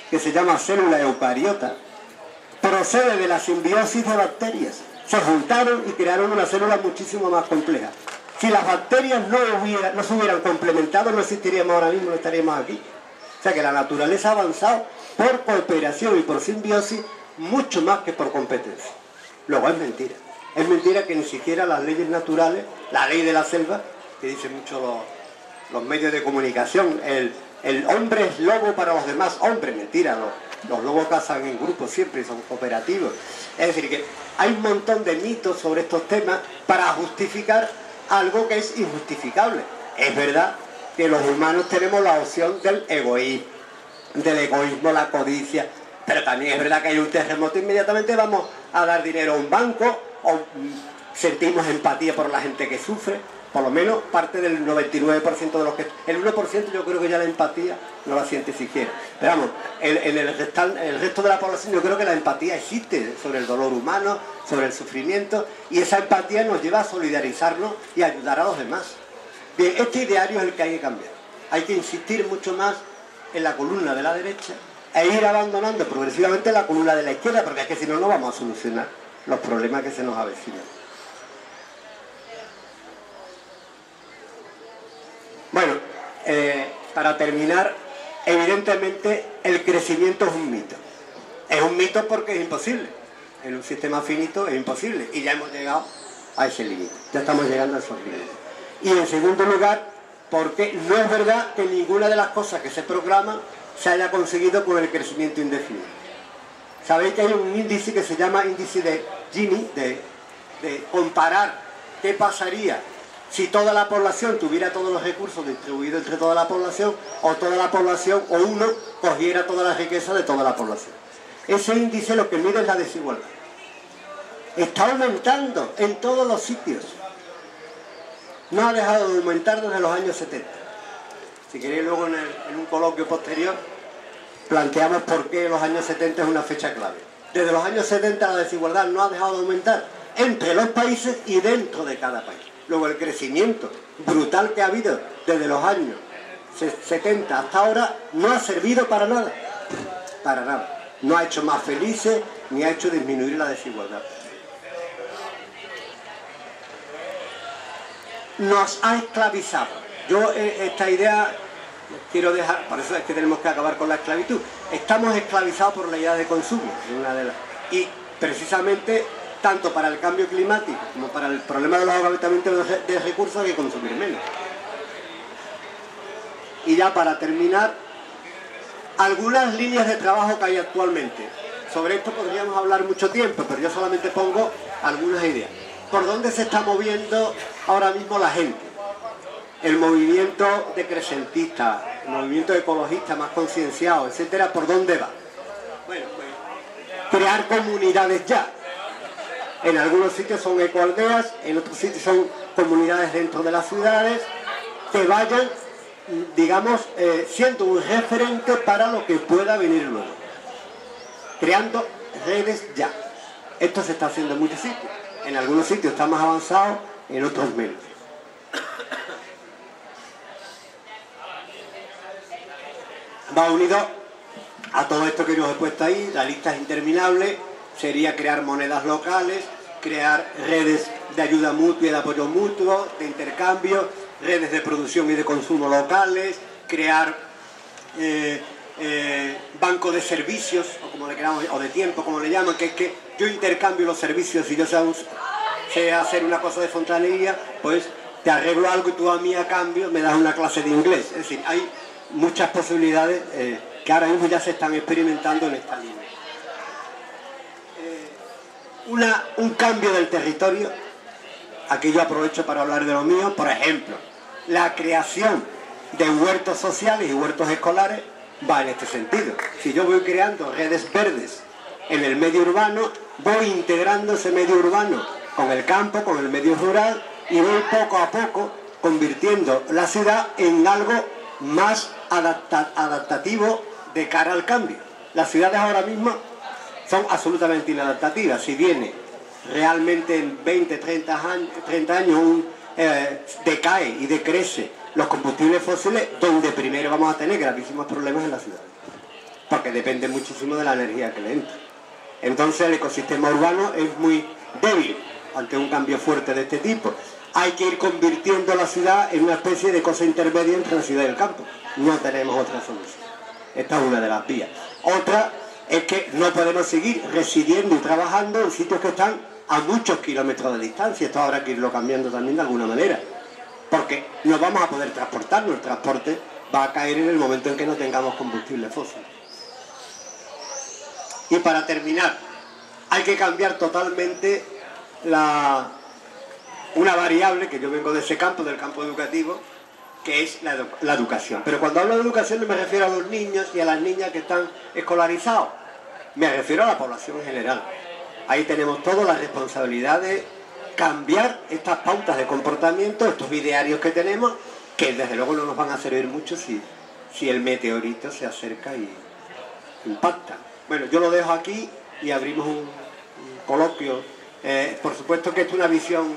que se llama célula eucariota, procede de la simbiosis de bacterias. Se juntaron y crearon una célula muchísimo más compleja. Si las bacterias no se hubieran complementado, no existiríamos ahora mismo, no estaríamos aquí. O sea que la naturaleza ha avanzado por cooperación y por simbiosis mucho más que por competencia. Luego es mentira. Es mentira que ni siquiera las leyes naturales, la ley de la selva, que dicen mucho los medios de comunicación, el hombre es lobo para los demás hombres, mentira, los lobos cazan en grupos siempre y son cooperativos. Es decir, que hay un montón de mitos sobre estos temas para justificar algo que es injustificable. Es verdad que los humanos tenemos la opción del egoísmo, la codicia, pero también es verdad que hay un terremoto, inmediatamente vamos a dar dinero a un banco o sentimos empatía por la gente que sufre. Por lo menos parte del 99% de los que... El 1% yo creo que ya la empatía no la siente siquiera. Pero vamos, el resto de la población yo creo que la empatía existe sobre el dolor humano, sobre el sufrimiento, y esa empatía nos lleva a solidarizarnos y a ayudar a los demás. Bien, este ideario es el que hay que cambiar. Hay que insistir mucho más en la columna de la derecha e ir abandonando progresivamente la columna de la izquierda, porque es que si no, no vamos a solucionar los problemas que se nos avecinan. Bueno, para terminar, evidentemente el crecimiento es un mito. Es un mito porque es imposible. En un sistema finito es imposible. Y ya hemos llegado a ese límite. Ya estamos llegando a esos límites. Y en segundo lugar, porque no es verdad que ninguna de las cosas que se proclaman se haya conseguido con el crecimiento indefinido. Sabéis que hay un índice que se llama índice de Gini, de comparar qué pasaría si toda la población tuviera todos los recursos distribuidos entre toda la población, o toda la población, o uno cogiera toda la riqueza de toda la población. Ese índice lo que mide es la desigualdad. Está aumentando en todos los sitios. No ha dejado de aumentar desde los años 70. Si queréis luego en un coloquio posterior planteamos por qué los años 70 es una fecha clave. Desde los años 70 la desigualdad no ha dejado de aumentar entre los países y dentro de cada país. Luego el crecimiento brutal que ha habido desde los años 70 hasta ahora no ha servido para nada. Para nada. No ha hecho más felices ni ha hecho disminuir la desigualdad. Nos ha esclavizado. Yo esta idea quiero dejar, por eso es que tenemos que acabar con la esclavitud. Estamos esclavizados por la idea de consumo, y precisamente tanto para el cambio climático como para el problema de los agotamientos de recursos hay que consumir menos. Y ya para terminar, algunas líneas de trabajo que hay actualmente. Sobre esto podríamos hablar mucho tiempo, pero yo solamente pongo algunas ideas. ¿Por dónde se está moviendo ahora mismo la gente? El movimiento decrecentista, el movimiento ecologista más concienciado, etcétera, ¿por dónde va? Bueno, pues crear comunidades ya. En algunos sitios son ecoaldeas, en otros sitios son comunidades dentro de las ciudades, que vayan, digamos, siendo un referente para lo que pueda venir luego. Creando redes ya. Esto se está haciendo en muchos sitios. En algunos sitios está más avanzado, en otros menos. Va unido a todo esto que yo os he puesto ahí, la lista es interminable, sería crear monedas locales, crear redes de ayuda mutua y de apoyo mutuo, de intercambio, redes de producción y de consumo locales, crear bancos de servicios, o como le queramos, o de tiempo, como le llaman, que es que yo intercambio los servicios. Si yo sé hacer una cosa de fontanería, pues te arreglo algo y tú a mí a cambio me das una clase de inglés. Es decir, hay muchas posibilidades que ahora mismo ya se están experimentando en esta línea. Un cambio del territorio, aquí yo aprovecho para hablar de lo mío, por ejemplo, la creación de huertos sociales y huertos escolares va en este sentido. Si yo voy creando redes verdes en el medio urbano, voy integrando ese medio urbano con el campo, con el medio rural, y voy poco a poco convirtiendo la ciudad en algo más adaptativo de cara al cambio. Las ciudades ahora mismo son absolutamente inadaptativas. Si viene realmente en 20, 30 años decae y decrece los combustibles fósiles, donde primero vamos a tener gravísimos problemas en la ciudad. porque depende muchísimo de la energía que le entra. Entonces el ecosistema urbano es muy débil ante un cambio fuerte de este tipo. Hay que ir convirtiendo la ciudad en una especie de cosa intermedia entre la ciudad y el campo. No tenemos otra solución. Esta es una de las vías. Otra es que no podemos seguir residiendo y trabajando en sitios que están a muchos kilómetros de distancia. Esto habrá que irlo cambiando también de alguna manera, porque no vamos a poder transportarnos. El transporte va a caer en el momento en que no tengamos combustible fósil. Y para terminar, hay que cambiar totalmente una variable, que yo vengo de ese campo, del campo educativo, que es la educación. Pero cuando hablo de educación no me refiero a los niños y a las niñas que están escolarizados, me refiero a la población en general. Ahí tenemos toda la responsabilidad de cambiar estas pautas de comportamiento, estos idearios que tenemos, que desde luego no nos van a servir mucho si el meteorito se acerca y impacta. Bueno, yo lo dejo aquí y abrimos un coloquio. Por supuesto que esto es una visión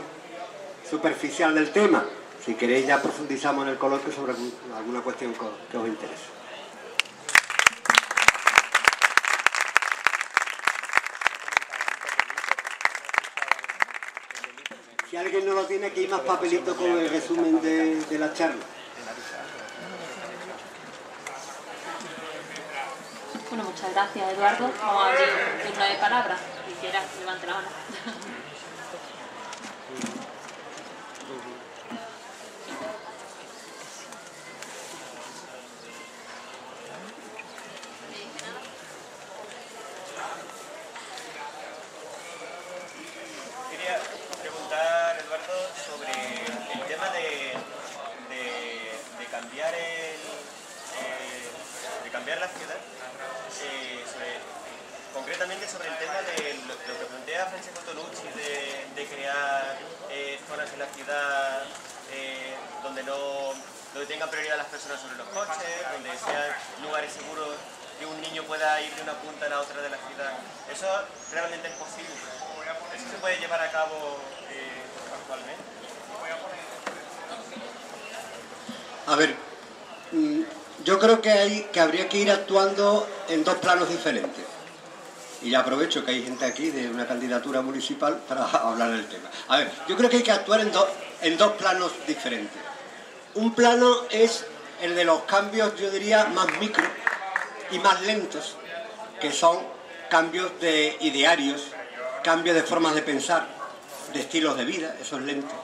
superficial del tema. Si queréis ya profundizamos en el coloquio sobre alguna cuestión que os interese. Si alguien no lo tiene, aquí hay más papelitos con el resumen de la charla. Bueno, muchas gracias, Eduardo. Vamos a abrir un turno de palabras. Si quieras, levante la mano. Quería preguntar, Eduardo, sobre el tema de cambiar la ciudad. Concretamente sobre el tema de lo que plantea Francesco Tonucci de crear zonas en la ciudad donde tengan prioridad las personas sobre los coches, donde sean lugares seguros que un niño pueda ir de una punta a la otra de la ciudad. ¿Eso realmente es posible? ¿Eso se puede llevar a cabo actualmente? A ver, yo creo que habría que ir actuando en dos planos diferentes. Y ya aprovecho que hay gente aquí de una candidatura municipal para hablar del tema. A ver, yo creo que hay que actuar en dos planos diferentes. Un plano es el de los cambios, yo diría, más micro y más lentos, que son cambios de idearios, cambios de formas de pensar, de estilos de vida, eso es lento.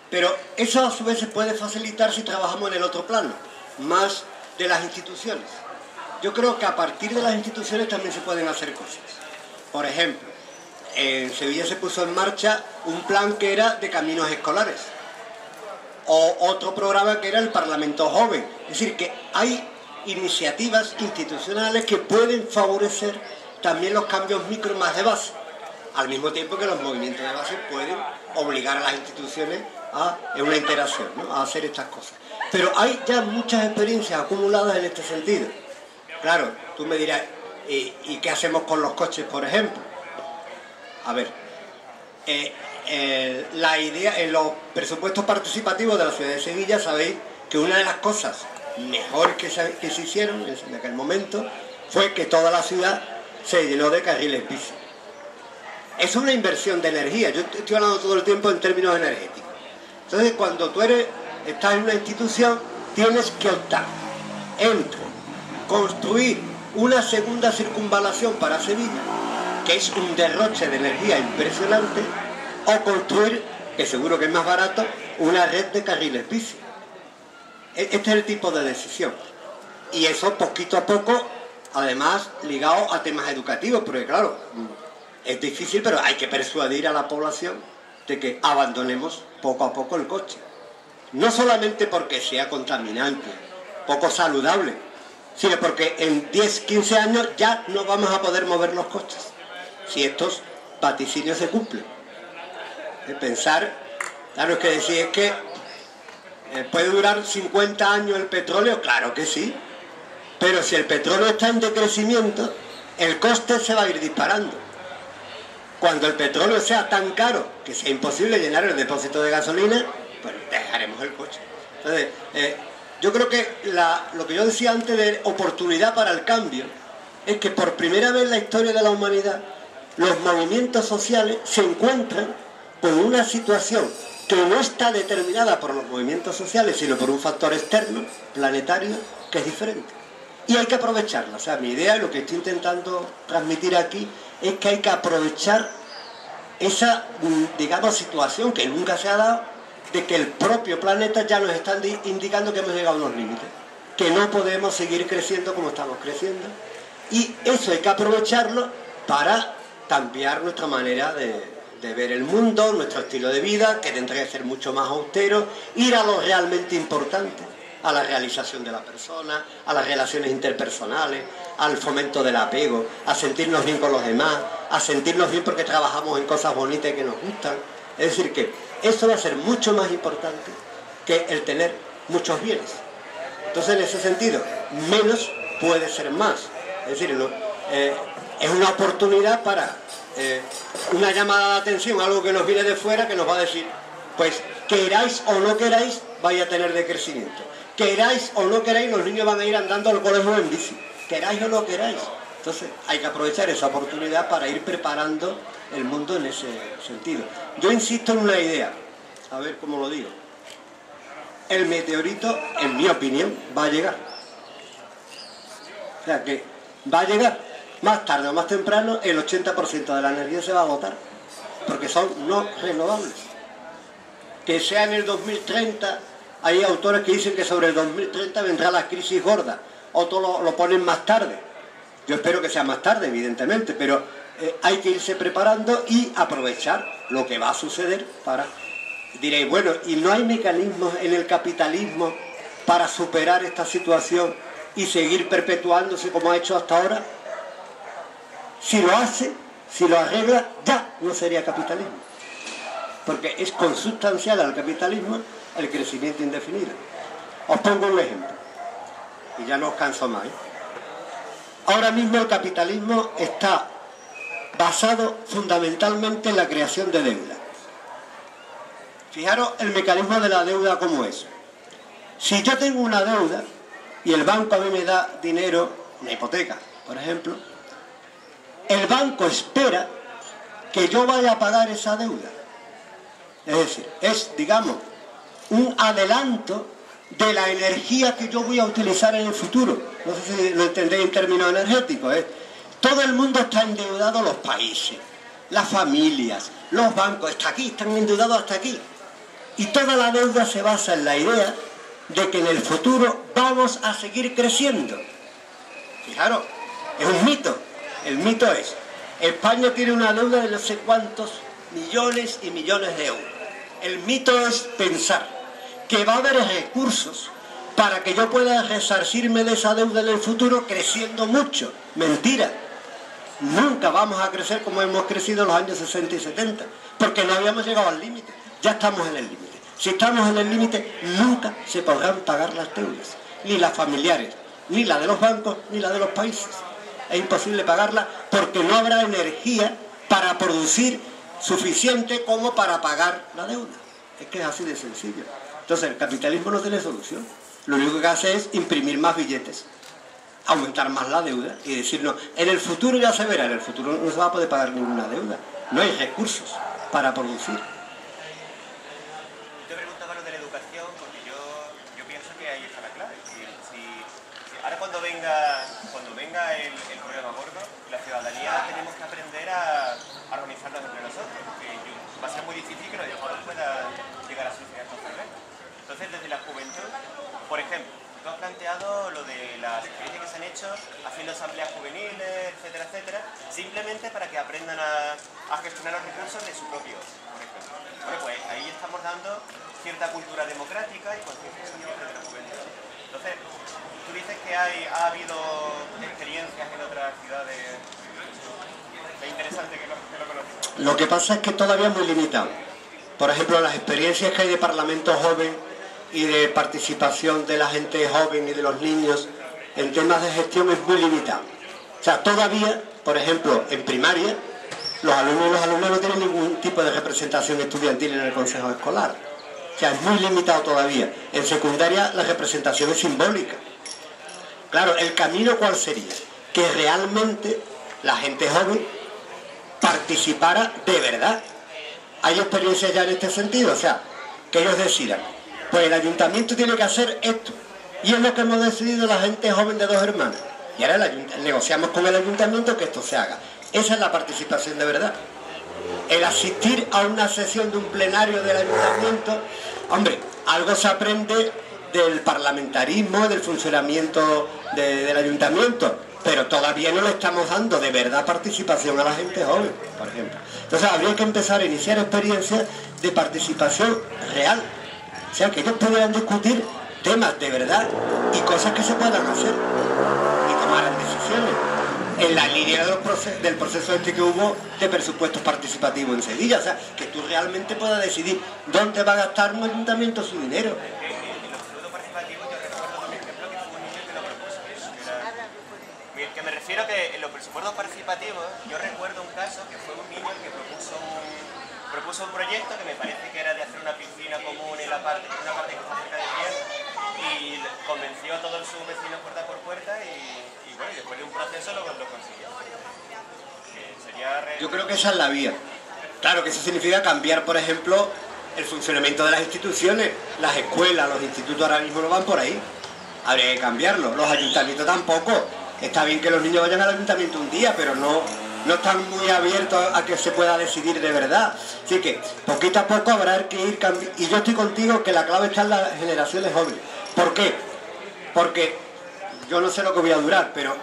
Pero eso a su vez se puede facilitar si trabajamos en el otro plano, más de las instituciones. Yo creo que a partir de las instituciones también se pueden hacer cosas. Por ejemplo, en Sevilla se puso en marcha un plan que era de caminos escolares, o otro programa que era el Parlamento Joven. Es decir, que hay iniciativas institucionales que pueden favorecer también los cambios micro más de base, al mismo tiempo que los movimientos de base pueden obligar a las instituciones en una interacción, ¿no?, a hacer estas cosas. Pero hay ya muchas experiencias acumuladas en este sentido. Claro, tú me dirás, ¿y qué hacemos con los coches, por ejemplo? A ver, la idea, en los presupuestos participativos de la ciudad de Sevilla, sabéis que una de las cosas mejores que se hicieron en aquel momento fue que toda la ciudad se llenó de carriles bici. Es una inversión de energía. Yo estoy hablando todo el tiempo en términos energéticos. Entonces, cuando tú estás en una institución, tienes que optar entre construir una segunda circunvalación para Sevilla, que es un derroche de energía impresionante, o construir, que seguro que es más barato, una red de carriles bici. Este es el tipo de decisión. Y eso poquito a poco, además, ligado a temas educativos, porque claro, es difícil, pero hay que persuadir a la población de que abandonemos poco a poco el coche. No solamente porque sea contaminante, poco saludable, sino porque en 10, 15 años ya no vamos a poder mover los coches, si estos vaticinios se cumplen. Pensar, claro, es que decir, es que ¿puede durar 50 años el petróleo? Claro que sí, pero si el petróleo está en decrecimiento, el coste se va a ir disparando. Cuando el petróleo sea tan caro que sea imposible llenar el depósito de gasolina, pues dejaremos el coche. Entonces, yo creo que lo que yo decía antes de oportunidad para el cambio es que por primera vez en la historia de la humanidad los movimientos sociales se encuentran con una situación que no está determinada por los movimientos sociales, sino por un factor externo, planetario, que es diferente. Y hay que aprovecharla. O sea, mi idea y lo que estoy intentando transmitir aquí es que hay que aprovechar esa, digamos, situación que nunca se ha dado, de que el propio planeta ya nos está indicando que hemos llegado a unos límites, que no podemos seguir creciendo como estamos creciendo, y eso hay que aprovecharlo para cambiar nuestra manera de ver el mundo, nuestro estilo de vida, que tendría que ser mucho más austero, ir a lo realmente importante, a la realización de la persona, a las relaciones interpersonales, al fomento del apego, a sentirnos bien con los demás, a sentirnos bien porque trabajamos en cosas bonitas que nos gustan. Es decir, que eso va a ser mucho más importante que el tener muchos bienes. Entonces, en ese sentido, menos puede ser más. Es decir, es una oportunidad para una llamada de atención, algo que nos viene de fuera, que nos va a decir, pues, queráis o no queráis, vais a tener de crecimiento. Queráis o no queráis, los niños van a ir andando al colegio en bici. Queráis o no queráis. Entonces, hay que aprovechar esa oportunidad para ir preparando el mundo en ese sentido. Yo insisto en una idea, a ver cómo lo digo. El meteorito, en mi opinión, va a llegar. O sea que va a llegar. Más tarde o más temprano, el 80% de la energía se va a agotar, porque son no renovables. Que sea en el 2030, hay autores que dicen que sobre el 2030 vendrá la crisis gorda, otros lo ponen más tarde. Yo espero que sea más tarde, evidentemente, pero hay que irse preparando y aprovechar lo que va a suceder para... Diréis, bueno, ¿y no hay mecanismos en el capitalismo para superar esta situación y seguir perpetuándose como ha hecho hasta ahora? Si lo hace, si lo arregla, ya no sería capitalismo. Porque es consustancial al capitalismo el crecimiento indefinido. Os pongo un ejemplo, y ya no os canso más, ¿eh? Ahora mismo el capitalismo está basado fundamentalmente en la creación de deuda. Fijaros el mecanismo de la deuda como es. Si yo tengo una deuda y el banco a mí me da dinero, una hipoteca, por ejemplo, el banco espera que yo vaya a pagar esa deuda. Es decir, es, digamos, un adelanto de la energía que yo voy a utilizar en el futuro. No sé si lo entendéis en términos energéticos, ¿eh? Todo el mundo está endeudado, los países, las familias, los bancos, hasta aquí, están endeudados hasta aquí. Y toda la deuda se basa en la idea de que en el futuro vamos a seguir creciendo. Fijaros, es un mito. El mito es, España tiene una deuda de no sé cuántos millones y millones de euros. El mito es pensar que va a haber recursos para que yo pueda resarcirme de esa deuda en el futuro creciendo mucho. Mentira. Nunca vamos a crecer como hemos crecido en los años 60 y 70, porque no habíamos llegado al límite. Ya estamos en el límite. Si estamos en el límite, nunca se podrán pagar las deudas, ni las familiares, ni la de los bancos, ni la de los países. Es imposible pagarla porque no habrá energía para producir suficiente como para pagar la deuda. Es que es así de sencillo. Entonces el capitalismo no tiene solución. Lo único que hace es imprimir más billetes, aumentar más la deuda y decirnos, en el futuro ya se verá, en el futuro no se va a poder pagar ninguna deuda. No hay recursos para producir. Te preguntaba lo de la educación porque yo pienso que ahí está la clave. Ahora cuando venga el problema gordo, la ciudadanía tenemos que aprender a organizarnos entre nosotros, porque va a ser muy difícil que los jóvenes puedan llegar a solucionar estos problemas. Entonces, desde la juventud, por ejemplo, tú has planteado lo de las experiencias que se han hecho haciendo asambleas juveniles, etcétera, etcétera, simplemente para que aprendan a gestionar los recursos de su propio ocio, por ejemplo. Bueno, pues ahí estamos dando cierta cultura democrática y concienciación de la juventud. Entonces, tú dices que ha habido experiencias en otras ciudades. Es interesante que lo conozcas. Lo que pasa es que todavía es muy limitado. Por ejemplo, las experiencias que hay de parlamento joven y de participación de la gente joven y de los niños en temas de gestión es muy limitado. O sea, todavía, por ejemplo, en primaria, los alumnos y las alumnas no tienen ningún tipo de representación estudiantil en el consejo escolar. O sea, es muy limitado todavía. En secundaria la representación es simbólica. Claro, ¿el camino cuál sería? que realmente la gente joven participara de verdad. Hay experiencias ya en este sentido, o sea, que ellos decidan, pues el ayuntamiento tiene que hacer esto, y es lo que hemos decidido la gente joven de Dos Hermanas, y ahora negociamos con el ayuntamiento que esto se haga. Esa es la participación de verdad. El asistir a una sesión de un plenario del ayuntamiento, hombre, algo se aprende del parlamentarismo, del funcionamiento del ayuntamiento, pero todavía no le estamos dando de verdad participación a la gente joven, por ejemplo. Entonces habría que empezar a iniciar experiencias de participación real, o sea, que ellos pudieran discutir temas de verdad y cosas que se puedan hacer y tomaran decisiones en la línea del proceso este que hubo de presupuestos participativos en Sevilla, o sea, que tú realmente puedas decidir dónde va a gastar un ayuntamiento su dinero. Que me refiero que en los presupuestos participativos yo recuerdo un caso que fue un niño que propuso un proyecto que me parece que era de hacer una piscina común en una parte que está cerca de tierra, y convenció a todos sus vecinos puerta por puerta y bueno, después de un proceso lo consiguió. Yo creo que esa es la vía. Claro que eso significa cambiar, por ejemplo, el funcionamiento de las instituciones, las escuelas, los institutos ahora mismo no van por ahí. Habría que cambiarlo, los ayuntamientos tampoco. Está bien que los niños vayan al ayuntamiento un día, pero no están muy abiertos a que se pueda decidir de verdad. Así que, poquito a poco habrá que ir cambiando. Y yo estoy contigo que la clave está en las generaciones jóvenes. ¿Por qué? Porque yo no sé lo que voy a durar, pero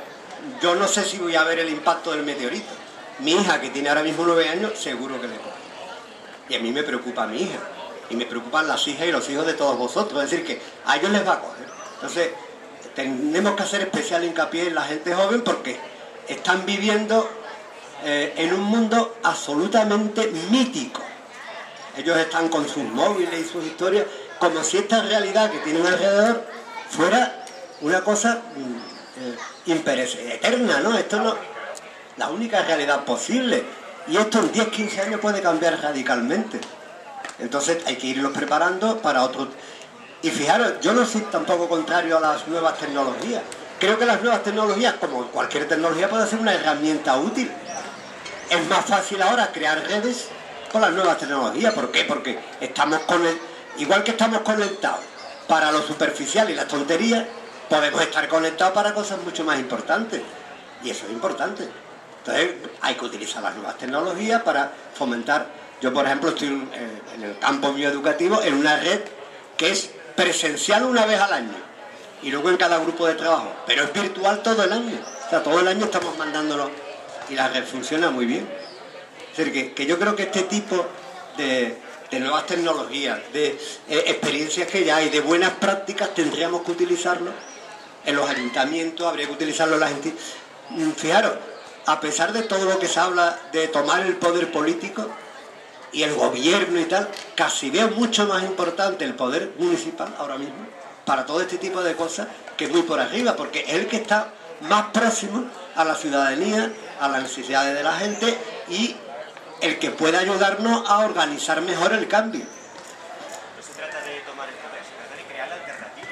yo no sé si voy a ver el impacto del meteorito. Mi hija, que tiene ahora mismo 9 años, seguro que le coge. Y a mí me preocupa mi hija. Y me preocupan las hijas y los hijos de todos vosotros. Es decir, que a ellos les va a coger. Entonces, tenemos que hacer especial hincapié en la gente joven porque están viviendo en un mundo absolutamente mítico. Ellos están con sus móviles y sus historias como si esta realidad que tienen alrededor fuera una cosa eterna, ¿no? Esto no la única realidad posible. Y esto en 10-15 años puede cambiar radicalmente. Entonces hay que irlos preparando para otro. Y fijaros, yo no soy tampoco contrario a las nuevas tecnologías. Creo que las nuevas tecnologías, como cualquier tecnología, puede ser una herramienta útil. Es más fácil ahora crear redes con las nuevas tecnologías. ¿Por qué? Porque estamos igual que estamos conectados para lo superficial y las tonterías, podemos estar conectados para cosas mucho más importantes. Y eso es importante. Entonces hay que utilizar las nuevas tecnologías para fomentar. Yo, por ejemplo, estoy en el campo mío educativo en una red que es presencial una vez al año y luego en cada grupo de trabajo, pero es virtual todo el año. O sea, todo el año estamos mandándolo y la red funciona muy bien. Es decir, que yo creo que este tipo de nuevas tecnologías, de experiencias que ya hay, de buenas prácticas, tendríamos que utilizarlo en los ayuntamientos, habría que utilizarlo en las entidades. Fijaros, a pesar de todo lo que se habla de tomar el poder político y el gobierno y tal, casi veo mucho más importante el poder municipal ahora mismo para todo este tipo de cosas que muy por arriba, porque es el que está más próximo a la ciudadanía, a las necesidades de la gente y el que puede ayudarnos a organizar mejor el cambio. No se trata de tomar el poder, se trata de crear la alternativa.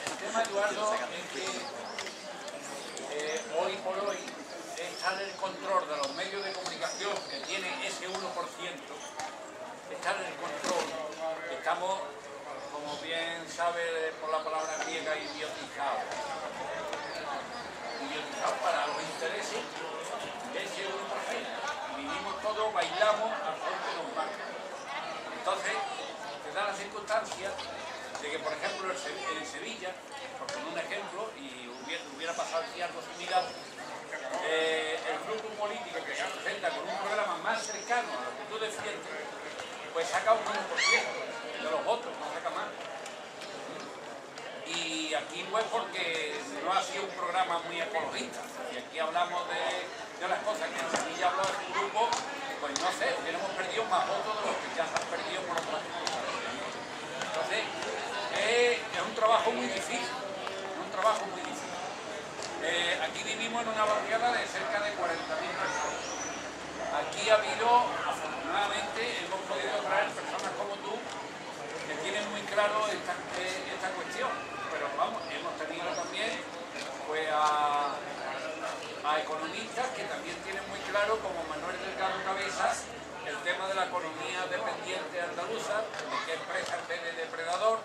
El tema, Eduardo, es que hoy por hoy estar en el control de los medios de comunicación que tienen ese 1%, estar en el control, estamos, como bien sabe por la palabra griega, idiotizados. Idiotizados para los intereses de ese 1%. Vivimos todos, bailamos al son que nos marca. Entonces, se da la circunstancia de que, por ejemplo, en Sevilla, por poner un ejemplo, y hubiera pasado aquí algo similar, el grupo político que se presenta con un programa más cercano a lo que tú defiendes, pues saca un 1% de los votos, no saca más. Y aquí pues porque no ha sido un programa muy ecologista, y aquí hablamos de las cosas que en Sevilla habló de un grupo, pues no sé, hubiéramos perdido más votos de los que ya se han perdido por otras circunstancias. Entonces, es un trabajo muy difícil, Aquí vivimos en una barriada de cerca de 40.000 personas. Aquí ha habido, afortunadamente, hemos podido traer personas como tú que tienen muy claro esta cuestión. Pero vamos, hemos tenido también pues, a economistas que también tienen muy claro, como Manuel Delgado Cabezas, el tema de la economía dependiente andaluza, de qué empresa en vez de depredador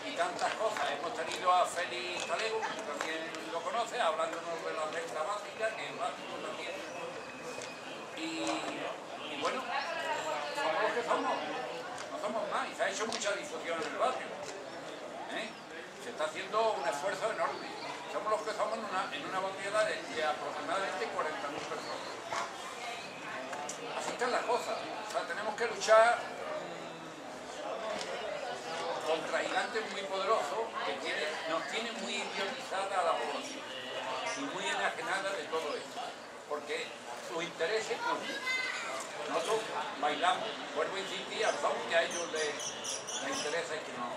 y tantas cosas. Hemos tenido a Félix Talego, que también lo conoce, hablándonos de la renta básica, que es básico también. Y bueno, somos los que somos, no somos más, y se ha hecho mucha difusión en el barrio. Se está haciendo un esfuerzo enorme. Somos los que somos en una barriada de aproximadamente 40.000 personas. Así están las cosas. O sea, tenemos que luchar contra gigantes muy poderosos que nos tienen muy idiotizada a la población y muy enajenada de todo esto. Porque sus intereses, nosotros bailamos, vuelvo a insistir, al son que a ellos les interesa y que no.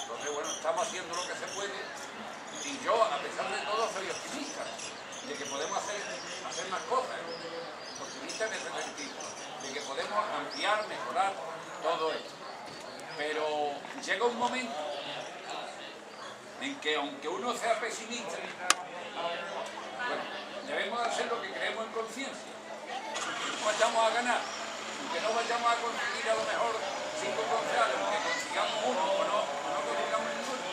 Entonces, bueno, estamos haciendo lo que se puede. Y yo, a pesar de todo, soy optimista de que podemos hacer más cosas. Optimista en ese sentido, de que podemos ampliar, mejorar todo esto. Pero llega un momento en que, aunque uno sea pesimista, bueno, debemos hacer lo que creemos en conciencia. No vayamos a ganar, aunque no vayamos a conseguir a lo mejor 5 concejales, aunque consigamos uno o no consigamos ninguno.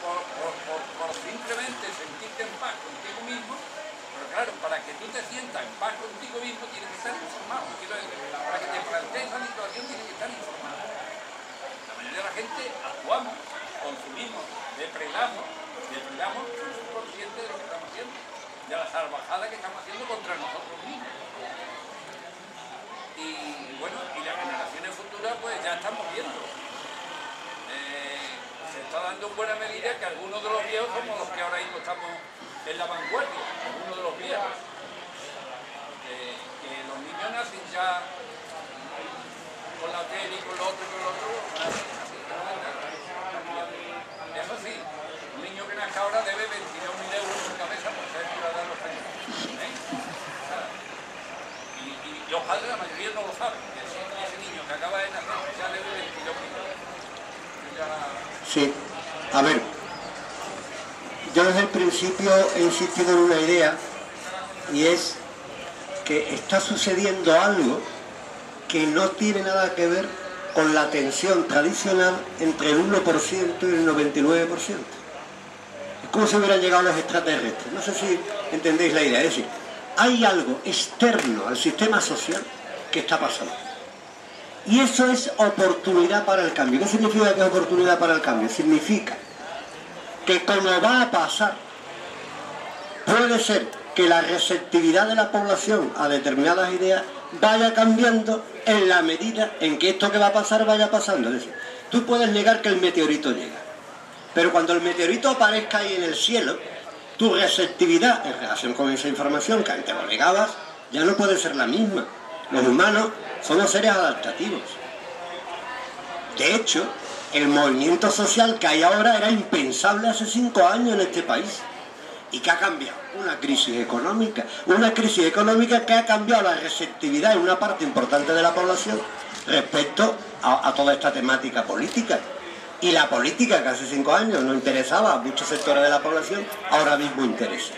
Por simplemente sentirte en paz contigo mismo, pero claro, para que tú te sientas en paz contigo mismo tienes que estar informado. Para que te plantees la situación tienes que estar informado. La mayoría de la gente actuamos, consumimos, depredamos, somos conscientes de lo que estamos haciendo, de la salvajada que estamos haciendo contra nosotros mismos. Y bueno, y las generaciones futuras pues ya estamos viendo. Se está dando en buena medida que algunos de los viejos somos los que ahora mismo estamos en la vanguardia, algunos de los viejos. Que los niños nacen ya con la tele y con lo otro y con lo otro. Eso sí, un niño que nazca ahora debe 22.000 euros por cabeza por ser ciudadano español. Y los padres, la mayoría no lo saben. Ese niño que acaba de nacer ya debe 22.000 euros. Sí, a ver, yo desde el principio he insistido en una idea y es que está sucediendo algo que no tiene nada que ver con la tensión tradicional entre el 1% y el 99%. Es como si hubieran llegado los extraterrestres, no sé si entendéis la idea, es decir, hay algo externo al sistema social que está pasando. Y eso es oportunidad para el cambio. ¿Qué significa que es oportunidad para el cambio? Significa que como va a pasar, puede ser que la receptividad de la población a determinadas ideas vaya cambiando en la medida en que esto que va a pasar vaya pasando. Es decir, tú puedes negar que el meteorito llega, pero cuando el meteorito aparezca ahí en el cielo, tu receptividad en relación con esa información que antes lo negabas, ya no puede ser la misma. Los humanos somos seres adaptativos. De hecho, el movimiento social que hay ahora era impensable hace 5 años en este país. ¿Y qué ha cambiado? Una crisis económica que ha cambiado la receptividad en una parte importante de la población respecto a toda esta temática política. Y la política que hace 5 años no interesaba a muchos sectores de la población, ahora mismo interesa.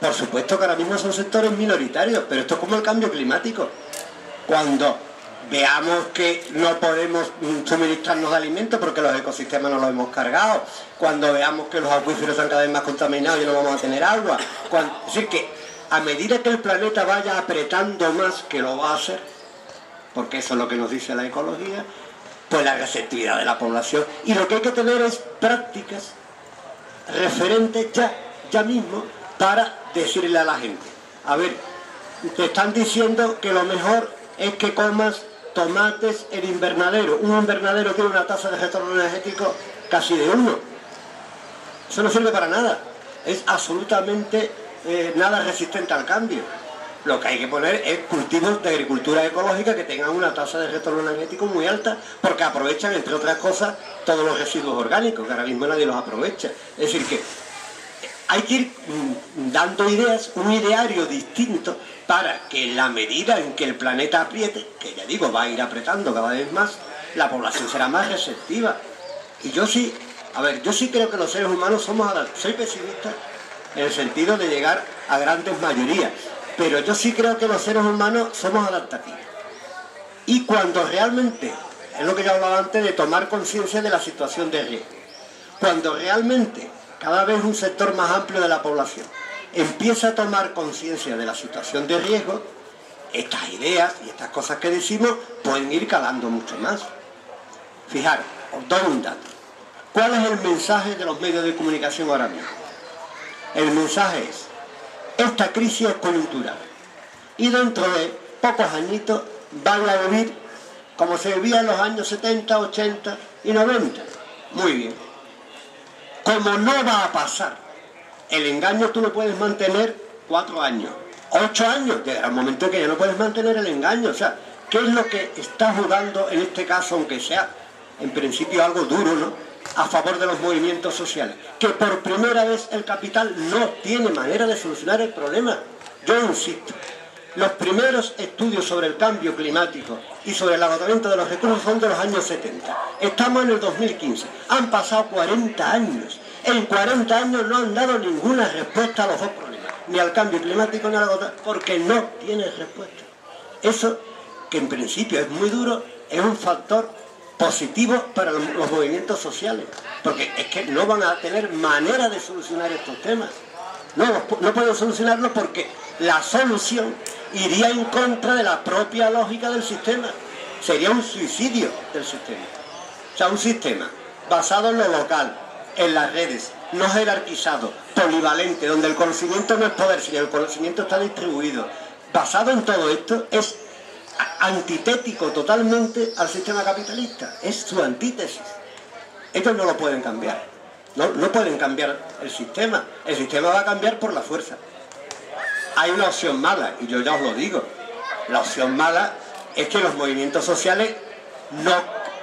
Por supuesto que ahora mismo son sectores minoritarios, pero esto es como el cambio climático. Cuando veamos que no podemos suministrarnos de alimentos porque los ecosistemas no los hemos cargado, cuando veamos que los acuíferos están cada vez más contaminados y no vamos a tener agua, es decir, que a medida que el planeta vaya apretando más, que lo va a hacer, porque eso es lo que nos dice la ecología, pues la receptividad de la población. Y lo que hay que tener es prácticas referentes ya mismo para decirle a la gente, a ver, te están diciendo que lo mejor es que comas tomates en invernadero. Un invernadero tiene una tasa de retorno energético casi de 1. Eso no sirve para nada. Es absolutamente nada resistente al cambio. Lo que hay que poner es cultivos de agricultura ecológica que tengan una tasa de retorno energético muy alta, porque aprovechan, entre otras cosas, todos los residuos orgánicos, que ahora mismo nadie los aprovecha. Es decir que hay que ir dando ideas, un ideario distinto para que en la medida en que el planeta apriete, que ya digo, va a ir apretando cada vez más, la población será más receptiva. Y yo sí, yo sí creo que los seres humanos somos adaptativos. Soy pesimista en el sentido de llegar a grandes mayorías, pero yo sí creo que los seres humanos somos adaptativos. Y cuando realmente, es lo que yo hablaba antes de tomar conciencia de la situación de riesgo, cuando realmente cada vez un sector más amplio de la población empieza a tomar conciencia de la situación de riesgo, estas ideas y estas cosas que decimos pueden ir calando mucho más. Fijaros, os doy un dato. ¿Cuál es el mensaje de los medios de comunicación ahora mismo? El mensaje es: esta crisis es coyuntural y dentro de pocos añitos van a vivir como se vivía en los años 70, 80 y 90. Muy bien. Como no va a pasar, el engaño tú lo puedes mantener 4 años, 8 años, llegará un momento en que ya no puedes mantener el engaño. O sea, ¿qué es lo que está jugando en este caso, aunque sea en principio algo duro, ¿no?, a favor de los movimientos sociales? Que por primera vez el capital no tiene manera de solucionar el problema. Yo insisto, los primeros estudios sobre el cambio climático y sobre el agotamiento de los recursos son de los años 70. Estamos en el 2015. Han pasado 40 años. En 40 años no han dado ninguna respuesta a los dos problemas, ni al cambio climático ni al agotamiento, porque no tiene respuesta. Eso, que en principio es muy duro, es un factor positivo para los movimientos sociales, porque es que no van a tener manera de solucionar estos temas. No pueden solucionarlo porque la solución iría en contra de la propia lógica del sistema. Sería un suicidio del sistema. O sea, un sistema basado en lo local, en las redes, no jerarquizado, polivalente, donde el conocimiento no es poder, sino el conocimiento está distribuido. Basado en todo esto, es antitético totalmente al sistema capitalista. Es su antítesis. Ellos no lo pueden cambiar. No pueden cambiar el sistema. El sistema va a cambiar por la fuerza. Hay una opción mala, y yo ya os lo digo. La opción mala es que los movimientos sociales no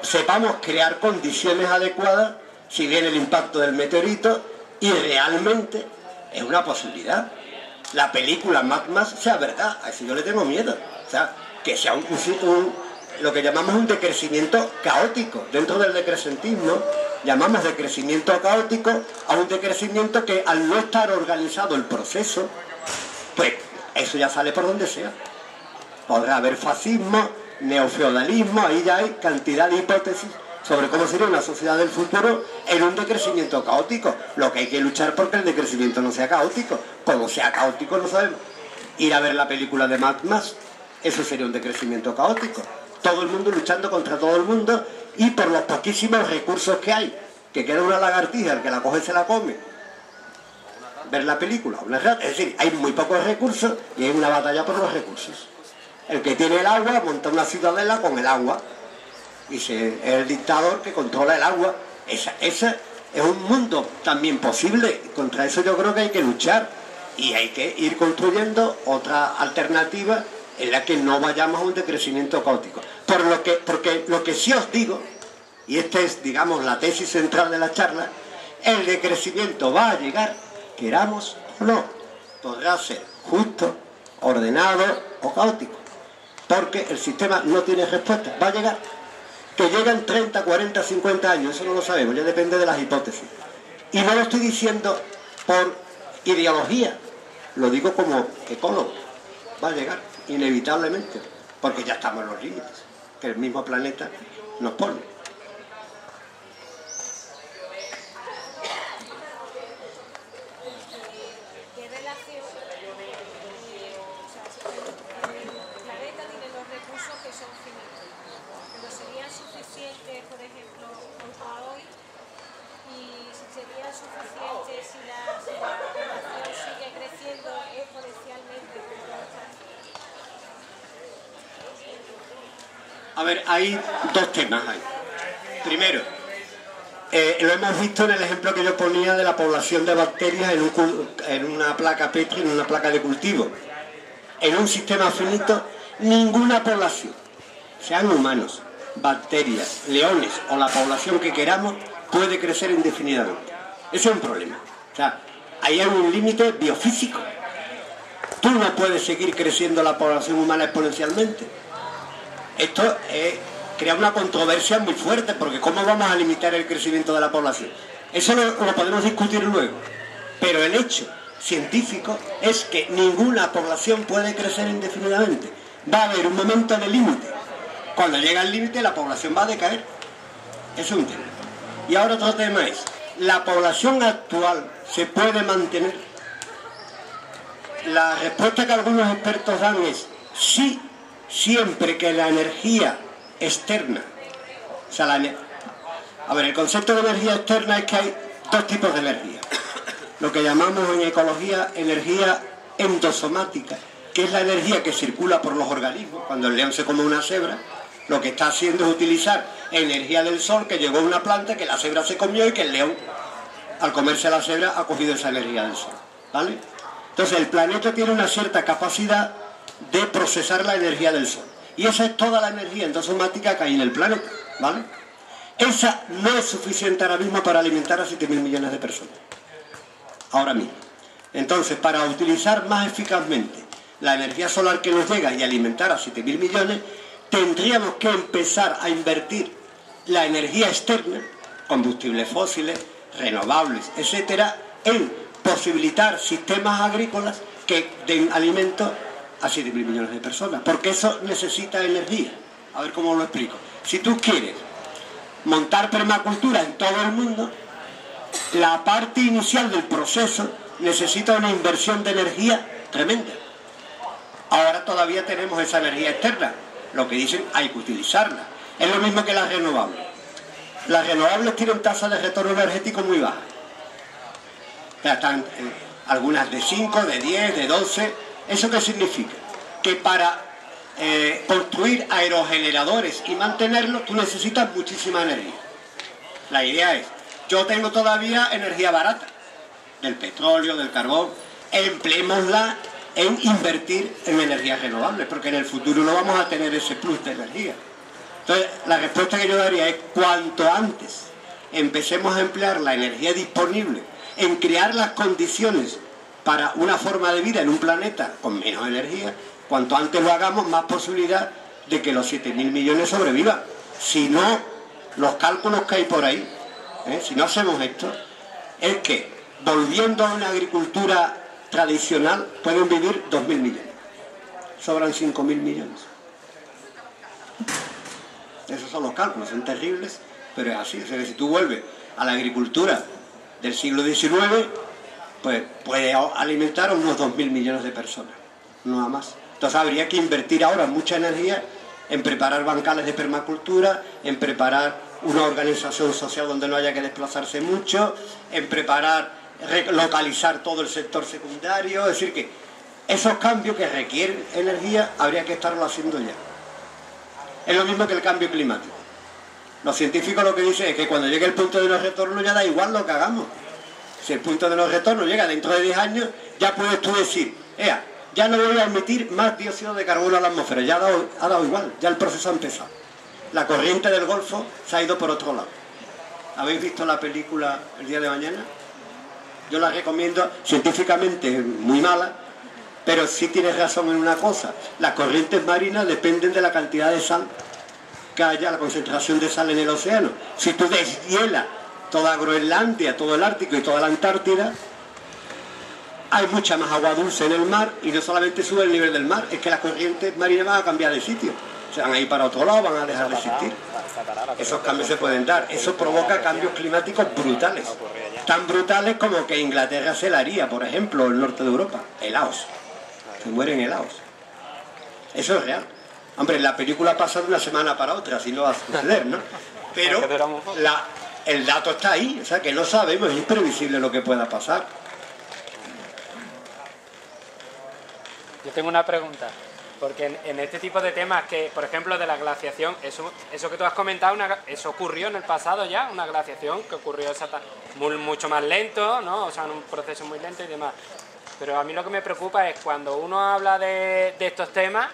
sepamos crear condiciones adecuadas si viene el impacto del meteorito, y realmente es una posibilidad. La película Mad Max sea verdad, a eso yo le tengo miedo. O sea, que sea lo que llamamos un decrecimiento caótico. Dentro del decrecentismo llamamos decrecimiento caótico a un decrecimiento que, al no estar organizado el proceso, pues eso ya sale por donde sea. Podrá haber fascismo, neofeudalismo, ahí ya hay cantidad de hipótesis sobre cómo sería una sociedad del futuro en un decrecimiento caótico. Lo que hay que luchar porque el decrecimiento no sea caótico. Como sea caótico no sabemos. Ir a ver la película de Mad Max, eso sería un decrecimiento caótico. Todo el mundo luchando contra todo el mundo y por los poquísimos recursos que hay. Que queda una lagartija, el que la coge se la come. Ver la película, es decir, hay muy pocos recursos y hay una batalla por los recursos. El que tiene el agua monta una ciudadela con el agua y es el dictador que controla el agua. Ese es un mundo también posible. Contra eso yo creo que hay que luchar y hay que ir construyendo otra alternativa en la que no vayamos a un decrecimiento caótico. Porque lo que sí os digo, y esta es, digamos, la tesis central de la charla, el decrecimiento va a llegar, queramos o no. Podrá ser justo, ordenado o caótico, porque el sistema no tiene respuesta. Va a llegar. Que llegan 30, 40, 50 años, eso no lo sabemos, ya depende de las hipótesis. Y no lo estoy diciendo por ideología, lo digo como ecólogo. Va a llegar, inevitablemente, porque ya estamos en los límites que el mismo planeta nos pone. ¿Qué relación? O sea, el planeta tiene los recursos que son finitos, pero serían suficientes, por ejemplo, hoy, y serían suficientes si la población sigue creciendo exponencialmente. A ver, hay dos temas ahí. Primero, lo hemos visto en el ejemplo que yo ponía de la población de bacterias en una placa Petri, en una placa de cultivo. En un sistema finito, ninguna población, sean humanos, bacterias, leones o la población que queramos, puede crecer indefinidamente. Eso es un problema. O sea, ahí hay un límite biofísico. Tú no puedes seguir creciendo la población humana exponencialmente. Esto crea una controversia muy fuerte, porque ¿cómo vamos a limitar el crecimiento de la población? Eso lo podemos discutir luego, pero el hecho científico es que ninguna población puede crecer indefinidamente. Va a haber un momento de límite. Cuando llega el límite, la población va a decaer. Eso es un tema. Y ahora otro tema es, ¿la población actual se puede mantener? La respuesta que algunos expertos dan es sí, siempre que la energía externa, o sea, a ver, el concepto de energía externa es que hay dos tipos de energía. Lo que llamamos en ecología energía endosomática, que es la energía que circula por los organismos. Cuando el león se come una cebra, lo que está haciendo es utilizar energía del sol que llegó a una planta, que la cebra se comió y que el león, al comerse la cebra, ha cogido esa energía del sol, ¿vale? Entonces el planeta tiene una cierta capacidad de procesar la energía del sol. Y esa es toda la energía endosomática que hay en el planeta, ¿vale? Esa no es suficiente ahora mismo para alimentar a 7.000 millones de personas. Ahora mismo. Entonces, para utilizar más eficazmente la energía solar que nos llega y alimentar a 7.000 millones, tendríamos que empezar a invertir la energía externa, combustibles fósiles, renovables, etcétera, en posibilitar sistemas agrícolas que den alimento a 7.000 millones de personas, porque eso necesita energía. A ver cómo lo explico. Si tú quieres montar permacultura en todo el mundo, la parte inicial del proceso necesita una inversión de energía tremenda. Ahora todavía tenemos esa energía externa, lo que dicen hay que utilizarla. Es lo mismo que las renovables. Las renovables tienen tasas de retorno energético muy bajas. O sea, están algunas de 5, de 10, de 12. ¿Eso qué significa? Que para construir aerogeneradores y mantenerlos, tú necesitas muchísima energía. La idea es, yo tengo todavía energía barata, del petróleo, del carbón, empleémosla en invertir en energías renovables, porque en el futuro no vamos a tener ese plus de energía. Entonces, la respuesta que yo daría es, cuanto antes empecemos a emplear la energía disponible en crear las condiciones para una forma de vida en un planeta con menos energía, cuanto antes lo hagamos, más posibilidad de que los 7.000 millones sobrevivan. Si no, los cálculos que hay por ahí, si no hacemos esto, es que volviendo a una agricultura tradicional pueden vivir 2.000 millones. Sobran 5.000 millones. Esos son los cálculos, son terribles, pero es así. O sea, que si tú vuelves a la agricultura del siglo XIX, pues puede alimentar a unos 2.000 millones de personas, nada más. Entonces habría que invertir ahora mucha energía en preparar bancales de permacultura, en preparar una organización social donde no haya que desplazarse mucho, en preparar, localizar todo el sector secundario. Es decir, que esos cambios que requieren energía habría que estarlo haciendo ya. Es lo mismo que el cambio climático. Los científicos lo que dicen es que cuando llegue el punto de no retorno ya da igual lo que hagamos. Si el punto de no retorno llega dentro de 10 años, ya puedes tú decir, ya no voy a emitir más dióxido de carbono a la atmósfera, ya ha dado igual, ya el proceso ha empezado. La corriente del Golfo se ha ido por otro lado. ¿Habéis visto la película El día de mañana? Yo la recomiendo, científicamente muy mala, pero sí tienes razón en una cosa. Las corrientes marinas dependen de la cantidad de sal que haya, la concentración de sal en el océano. Si tú deshielas toda Groenlandia, todo el Ártico y toda la Antártida, hay mucha más agua dulce en el mar y no solamente sube el nivel del mar, es que las corrientes marinas van a cambiar de sitio. Se van a ir para otro lado, van a dejar de existir. Esos cambios se pueden dar. Eso provoca cambios climáticos brutales. Tan brutales como que Inglaterra se la haría, por ejemplo, el norte de Europa, helados. Se mueren helados. Eso es real. Hombre, la película pasa de una semana para otra, así no va a suceder, ¿no? Pero el dato está ahí, o sea que no sabemos, es imprevisible lo que pueda pasar. Yo tengo una pregunta, porque en este tipo de temas que, por ejemplo, de la glaciación, eso que tú has comentado, eso ocurrió en el pasado ya, una glaciación que ocurrió mucho más lento, ¿no? O sea, en un proceso muy lento y demás. Pero a mí lo que me preocupa es cuando uno habla de estos temas,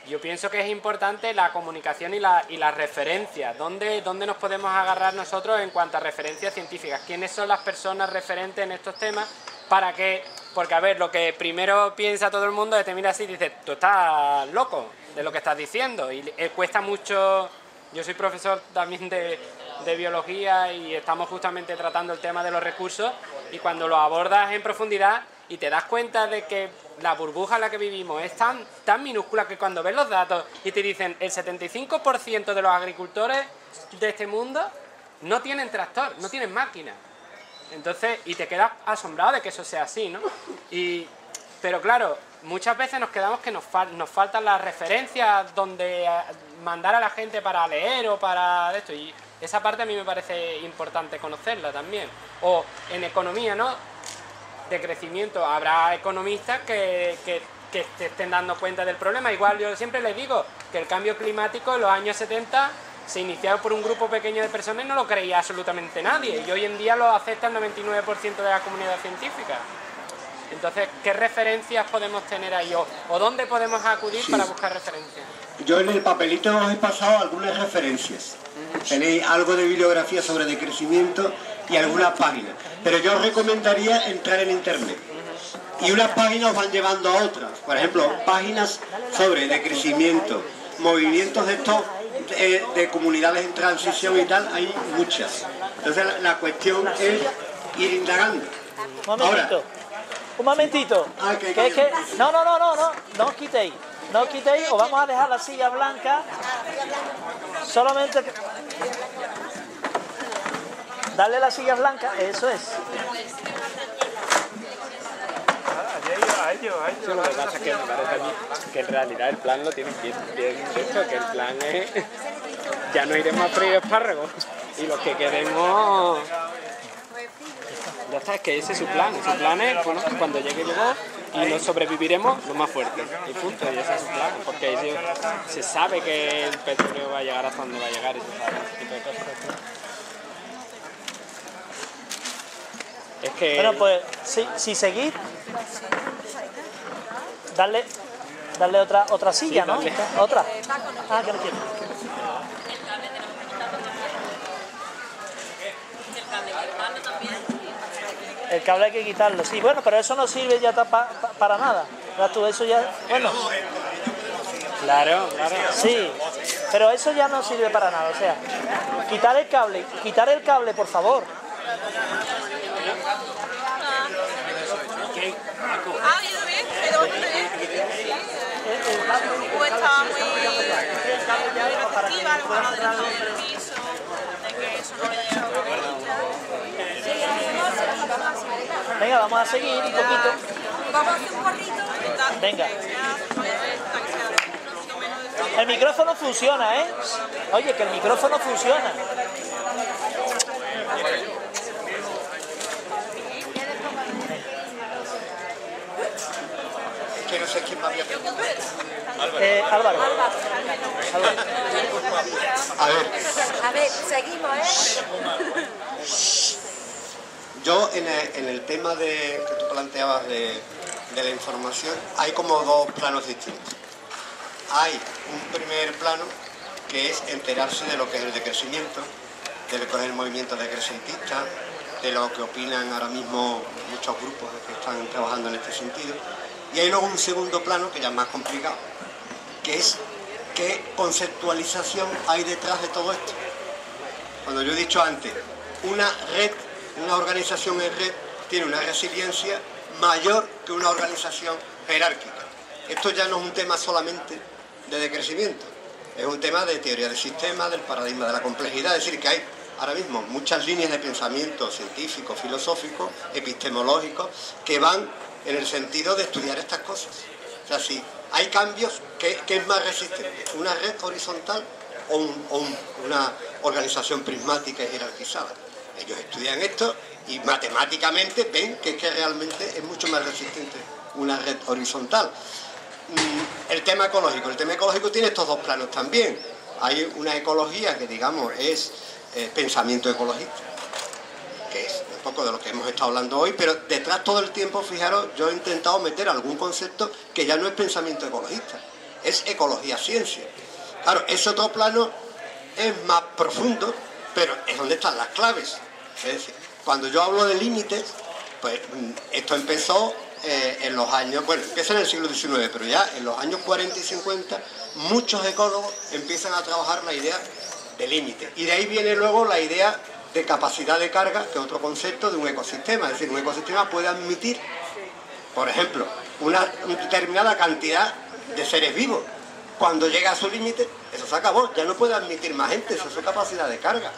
yo pienso que es importante la comunicación y las referencias. ¿Dónde nos podemos agarrar nosotros en cuanto a referencias científicas? ¿Quiénes son las personas referentes en estos temas? Para que, porque a ver, lo que primero piensa todo el mundo es te mira así y dice, tú estás loco de lo que estás diciendo. Y cuesta mucho, yo soy profesor también de biología y estamos justamente tratando el tema de los recursos, y cuando lo abordas en profundidad y te das cuenta de que la burbuja en la que vivimos es tan minúscula que cuando ves los datos y te dicen el 75% de los agricultores de este mundo no tienen tractor, no tienen máquina. Entonces, y te quedas asombrado de que eso sea así, ¿no? Pero claro, muchas veces nos quedamos que nos faltan las referencias donde mandar a la gente para leer o para esto, y esa parte a mí me parece importante conocerla también. O en economía, ¿no?, de crecimiento, habrá economistas que te estén dando cuenta del problema. Igual yo siempre les digo que el cambio climático en los años 70 se inició por un grupo pequeño de personas y no lo creía absolutamente nadie, y hoy en día lo acepta el 99% de la comunidad científica. Entonces, ¿qué referencias podemos tener ahí? ¿O dónde podemos acudir para buscar referencias? Yo en el papelito os he pasado algunas referencias. Tenéis algo de bibliografía sobre decrecimiento y algunas páginas. Pero yo os recomendaría entrar en internet. Y unas páginas os van llevando a otras. Por ejemplo, páginas sobre decrecimiento, movimientos de estos de comunidades en transición y tal, hay muchas. Entonces la cuestión es ir indagando. Un momentito. Que es que... No os quitéis. No os quitéis, o vamos a dejar la silla blanca. Solamente... Darle la silla blanca, eso es. Sí, lo que pasa es que me parece a mí que en realidad el plan lo tienen bien hecho, que el plan es... Ya no iremos a freír espárragos, y los que queremos... Ya está, es que ese es su plan. Su plan es, bueno, cuando llegue llegó, y nos sobreviviremos lo más fuerte. Y punto, y ese es su plan, porque se sabe que el petróleo va a llegar hasta donde va a llegar, y se sabe ese tipo de cosas. Es que... Bueno, pues si seguís, darle otra silla, ¿no? Otra. Ah, que no quiero. El cable hay que quitarlo, sí, bueno, pero eso no sirve ya para nada. Tú, eso ya, bueno. Claro. Sí, pero eso ya no sirve para nada, o sea, quitar el cable, por favor. Ha ido bien, pero estaba muy receptiva, lo bueno del piso, de que eso no le llegaba. Venga, vamos a seguir un poquito. Vamos a hacer un corrito. Venga. El micrófono funciona, ¿eh? Oye, que el micrófono funciona. Que no sé quién va a hablar. Álvaro. A ver, seguimos, Yo en el tema que tú planteabas de la información, hay como dos planos distintos. Hay un primer plano que es enterarse de lo que es el decrecimiento, de lo que es el movimiento decrecentista, de lo que opinan ahora mismo muchos grupos que están trabajando en este sentido. Y hay luego un segundo plano que ya es más complicado, que es qué conceptualización hay detrás de todo esto. Cuando yo he dicho antes, una organización en red tiene una resiliencia mayor que una organización jerárquica. Esto ya no es un tema solamente de decrecimiento, es un tema de teoría del sistema, del paradigma de la complejidad, es decir, que hay ahora mismo muchas líneas de pensamiento científico, filosófico, epistemológico, que van en el sentido de estudiar estas cosas. O sea, si hay cambios, ¿qué es más resistente? ¿Una red horizontal o una organización prismática y jerarquizada? Ellos estudian esto y matemáticamente ven que realmente es mucho más resistente una red horizontal. El tema ecológico tiene estos dos planos también. Hay una ecología que, digamos, es pensamiento ecologista, que es un poco de lo que hemos estado hablando hoy, pero detrás todo el tiempo, fijaros, yo he intentado meter algún concepto que ya no es pensamiento ecologista, es ecología-ciencia. Claro, ese otro plano es más profundo, pero es donde están las claves. Es decir, cuando yo hablo de límites, pues esto empezó en los años, bueno, empieza en el siglo XIX, pero ya en los años 40 y 50 muchos ecólogos empiezan a trabajar la idea de límite. Y de ahí viene luego la idea de capacidad de carga, que es otro concepto de un ecosistema. Es decir, un ecosistema puede admitir, por ejemplo, una determinada cantidad de seres vivos. Cuando llega a su límite, eso se acabó, ya no puede admitir más gente, esa es su capacidad de carga.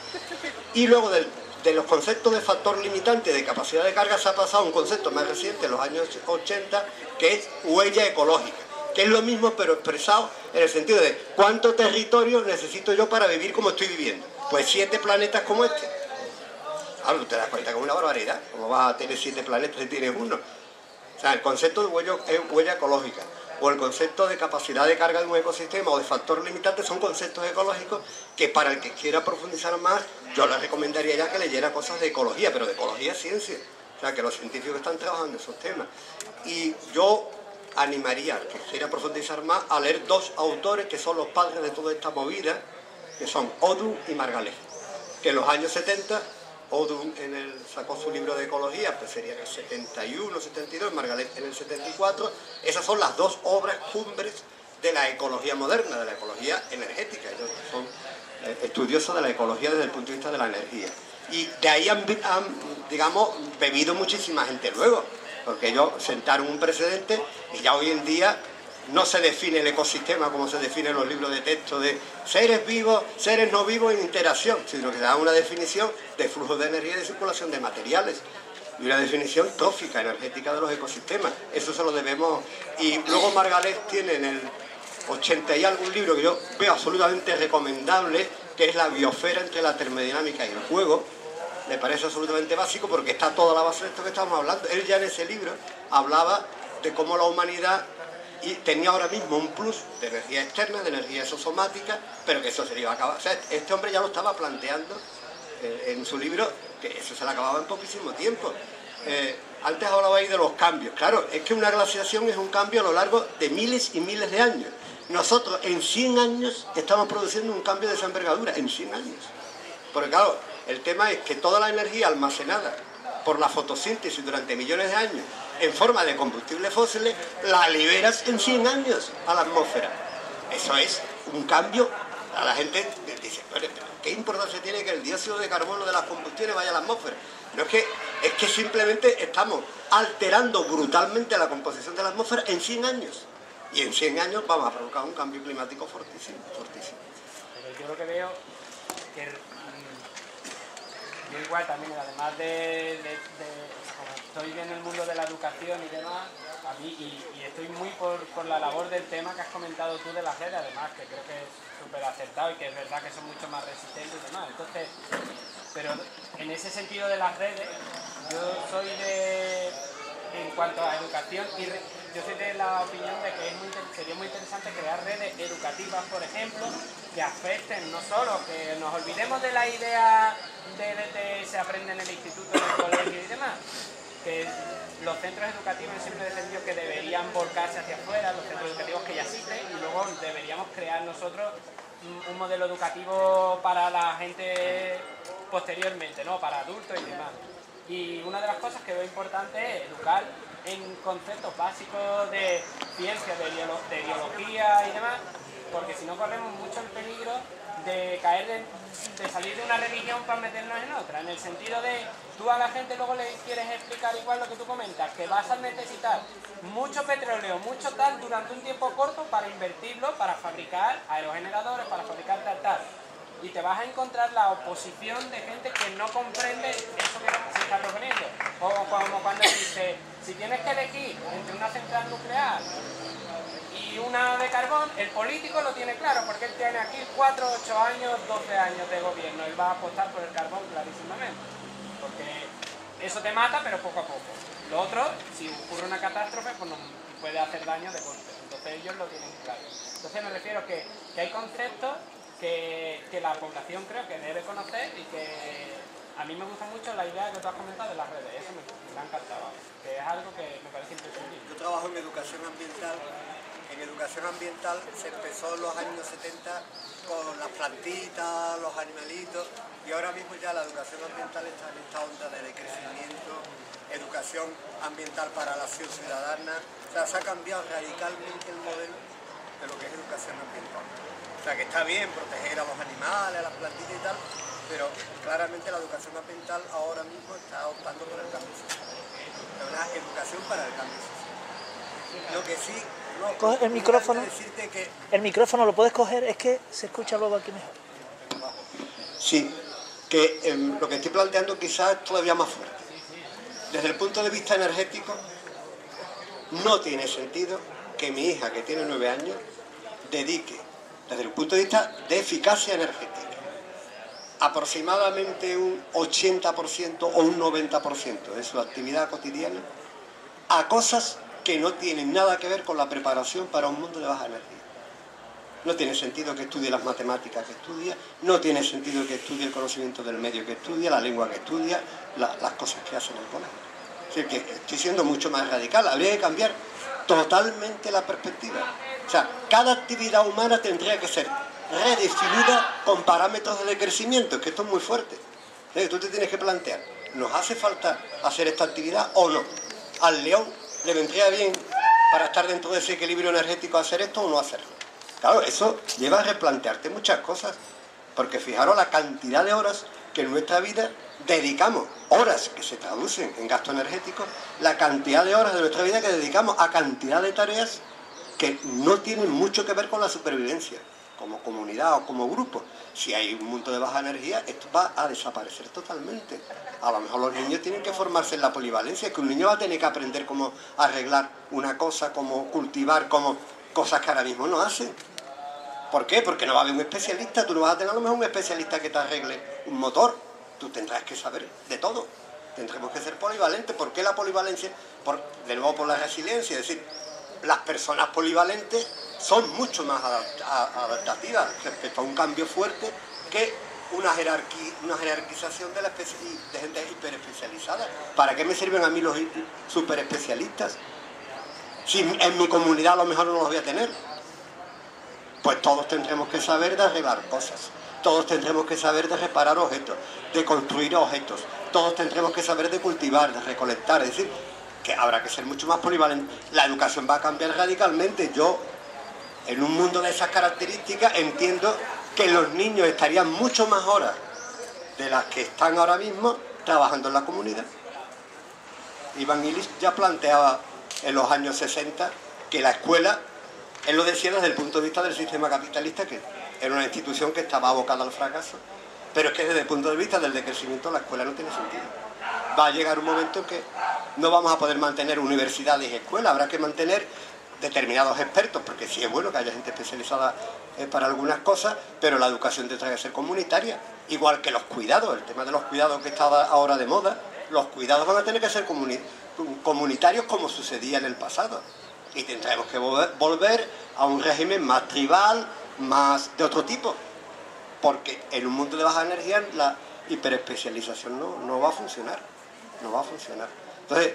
Y luego de los conceptos de factor limitante de capacidad de carga se ha pasado a un concepto más reciente, en los años 80, que es huella ecológica, que es lo mismo pero expresado en el sentido de cuánto territorio necesito yo para vivir como estoy viviendo. Pues 7 planetas como este. Claro, tú te das cuenta que es una barbaridad. ¿Cómo vas a tener 7 planetas si tienes uno? O sea, el concepto de huella ecológica o el concepto de capacidad de carga de un ecosistema o de factor limitante son conceptos ecológicos que para el que quiera profundizar más, yo le recomendaría ya que leyera cosas de ecología, pero de ecología es ciencia. O sea, que los científicos están trabajando en esos temas. Y yo animaría al que quiera profundizar más a leer 2 autores que son los padres de toda esta movida, que son Odum y Margalef, que en los años 70 Odum sacó su libro de ecología, pues sería en el 71, 72, Margalef en el 74. Esas son las 2 obras cumbres de la ecología moderna, de la ecología energética. Ellos son estudiosos de la ecología desde el punto de vista de la energía. Y de ahí han digamos, bebido muchísima gente luego, porque ellos sentaron un precedente y ya hoy en día no se define el ecosistema como se define en los libros de texto de seres vivos, seres no vivos en interacción, sino que se da una definición de flujo de energía y de circulación de materiales y una definición trófica, energética de los ecosistemas. Eso se lo debemos. Y luego Margalef tiene en el 80 y algún libro que yo veo absolutamente recomendable, que es la biosfera entre la termodinámica y el juego. Me parece absolutamente básico porque está toda la base de esto que estamos hablando. Él ya en ese libro hablaba de cómo la humanidad tenía ahora mismo un plus de energía externa, de energía exosomática, pero que eso se le iba a acabar. O sea, este hombre ya lo estaba planteando en su libro, que eso se le acababa en poquísimo tiempo. Antes hablabais de los cambios. Claro, es que una glaciación es un cambio a lo largo de miles y miles de años. Nosotros en 100 años estamos produciendo un cambio de esa envergadura, en 100 años. Porque claro, el tema es que toda la energía almacenada por la fotosíntesis durante millones de años en forma de combustibles fósiles, la liberas en 100 años a la atmósfera. Eso es un cambio. A la gente dice, pero ¿qué importancia tiene que el dióxido de carbono de las combustiones vaya a la atmósfera? No es que simplemente estamos alterando brutalmente la composición de la atmósfera en 100 años. Y en 100 años vamos a provocar un cambio climático fortísimo, fortísimo. Pero yo lo que veo que yo igual también, además como estoy en el mundo de la educación y demás, a mí, y estoy muy por la labor del tema que has comentado tú de las redes, además, que creo que es súper acertado y que es verdad que son mucho más resistentes y demás. Entonces, pero en ese sentido de las redes, yo soy en cuanto a educación, yo soy de la opinión de que sería muy interesante crear redes educativas, por ejemplo, que afecten, no solo que nos olvidemos de la idea de se aprende en el instituto, en el colegio y demás, que los centros educativos siempre he defendido que deberían volcarse hacia afuera, los centros educativos que ya existen, y luego deberíamos crear nosotros un modelo educativo para la gente posteriormente, ¿no? Para adultos y demás. Y una de las cosas que veo importante es educar en conceptos básicos de ciencia, de biología y demás, porque si no corremos mucho el peligro de caer de salir de una religión para meternos en otra, en el sentido de tú a la gente luego le quieres explicar igual lo que tú comentas, que vas a necesitar mucho petróleo, mucho tal durante un tiempo corto para invertirlo, para fabricar aerogeneradores, para fabricar tal. Y te vas a encontrar la oposición de gente que no comprende eso que se está proponiendo. O como cuando dice, si tienes que elegir entre una central nuclear y una de carbón, el político lo tiene claro, porque él tiene aquí 4, 8 años, 12 años de gobierno. Él va a apostar por el carbón clarísimamente. Porque eso te mata, pero poco a poco. Lo otro, si ocurre una catástrofe, pues no puede hacer daño de golpe. Entonces ellos lo tienen claro. Entonces me refiero que hay conceptos que la población creo que debe conocer y que a mí me gusta mucho la idea que tú has comentado de las redes, eso me ha encantado, que es algo que me parece imprescindible. Yo trabajo en educación ambiental en educación ambiental se empezó en los años 70 con las plantitas, los animalitos, y ahora mismo ya la educación ambiental está en esta onda de decrecimiento, educación ambiental para la acción ciudadana. O sea, se ha cambiado radicalmente el modelo de lo que es educación ambiental. O sea, que está bien proteger a los animales, a las plantitas y tal, pero claramente la educación ambiental ahora mismo está optando por el cambio social. Es una educación para el cambio social. Lo que sí... No, coge el micrófono. Que... El micrófono lo puedes coger, es que se escucha luego aquí mejor. Sí, que lo que estoy planteando quizás es todavía más fuerte. Desde el punto de vista energético, no tiene sentido que mi hija, que tiene 9 años, dedique, desde el punto de vista de eficacia energética, aproximadamente un 80% o un 90% de su actividad cotidiana a cosas que no tienen nada que ver con la preparación para un mundo de baja energía. No tiene sentido que estudie las matemáticas que estudia, no tiene sentido que estudie el conocimiento del medio que estudia, la lengua que estudia, las cosas que hace en el colegio. Es decir, que estoy siendo mucho más radical, habría que cambiar totalmente la perspectiva. O sea, cada actividad humana tendría que ser redefinida con parámetros de decrecimiento, que esto es muy fuerte. Tú te tienes que plantear, ¿nos hace falta hacer esta actividad o no? Al león le vendría bien para estar dentro de ese equilibrio energético hacer esto o no hacerlo. Claro, eso lleva a replantearte muchas cosas, porque fijaros la cantidad de horas que en nuestra vida dedicamos, horas que se traducen en gasto energético, la cantidad de horas de nuestra vida que dedicamos a cantidad de tareas que no tienen mucho que ver con la supervivencia, como comunidad o como grupo. Si hay un mundo de baja energía, esto va a desaparecer totalmente. A lo mejor los niños tienen que formarse en la polivalencia, que un niño va a tener que aprender cómo arreglar una cosa, cómo cultivar, cómo cosas que ahora mismo no hacen. ¿Por qué? Porque no va a haber un especialista, tú no vas a tener a lo mejor un especialista que te arregle un motor, tú tendrás que saber de todo, tendremos que ser polivalentes. ¿Por qué la polivalencia? De nuevo por la resiliencia, es decir, las personas polivalentes son mucho más adaptativas respecto a un cambio fuerte que una jerarquización de gente hiperespecializada. ¿Para qué me sirven a mí los superespecialistas? Si en mi comunidad a lo mejor no los voy a tener. Pues todos tendremos que saber de arreglar cosas, todos tendremos que saber de reparar objetos, de construir objetos, todos tendremos que saber de cultivar, de recolectar, es decir, que habrá que ser mucho más polivalente. La educación va a cambiar radicalmente. Yo, en un mundo de esas características, entiendo que los niños estarían mucho más horas de las que están ahora mismo trabajando en la comunidad. Ivan Illich ya planteaba en los años 60 que la escuela, él lo decía desde el punto de vista del sistema capitalista, que era una institución que estaba abocada al fracaso, pero es que desde el punto de vista del decrecimiento la escuela no tiene sentido. Va a llegar un momento en que no vamos a poder mantener universidades y escuelas, habrá que mantener determinados expertos, porque sí es bueno que haya gente especializada para algunas cosas, pero la educación tendrá que ser comunitaria, igual que los cuidados, el tema de los cuidados que está ahora de moda, los cuidados van a tener que ser comunitarios como sucedía en el pasado. Y tendremos que volver a un régimen más tribal, más de otro tipo, porque en un mundo de baja energía la hiperespecialización no va a funcionar, no va a funcionar. Entonces,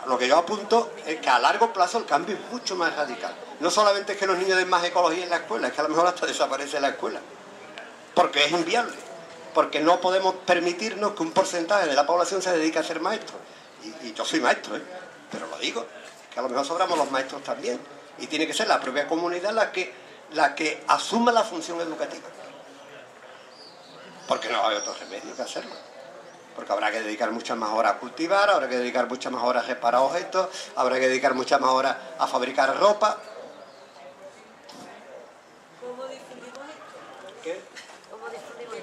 lo que yo apunto es que a largo plazo el cambio es mucho más radical. No solamente es que los niños den más ecología en la escuela, es que a lo mejor hasta desaparece la escuela, porque es inviable, porque no podemos permitirnos que un porcentaje de la población se dedique a ser maestro. Y yo soy maestro, pero lo digo, que a lo mejor sobramos los maestros también, y tiene que ser la propia comunidad la que asuma la función educativa, porque no va a haber otro remedio que hacerlo, porque habrá que dedicar muchas más horas a cultivar, habrá que dedicar muchas más horas a reparar objetos, habrá que dedicar muchas más horas a fabricar ropa. ¿Cómo difundimos esto? ¿Qué? ¿Cómo lo difundimos?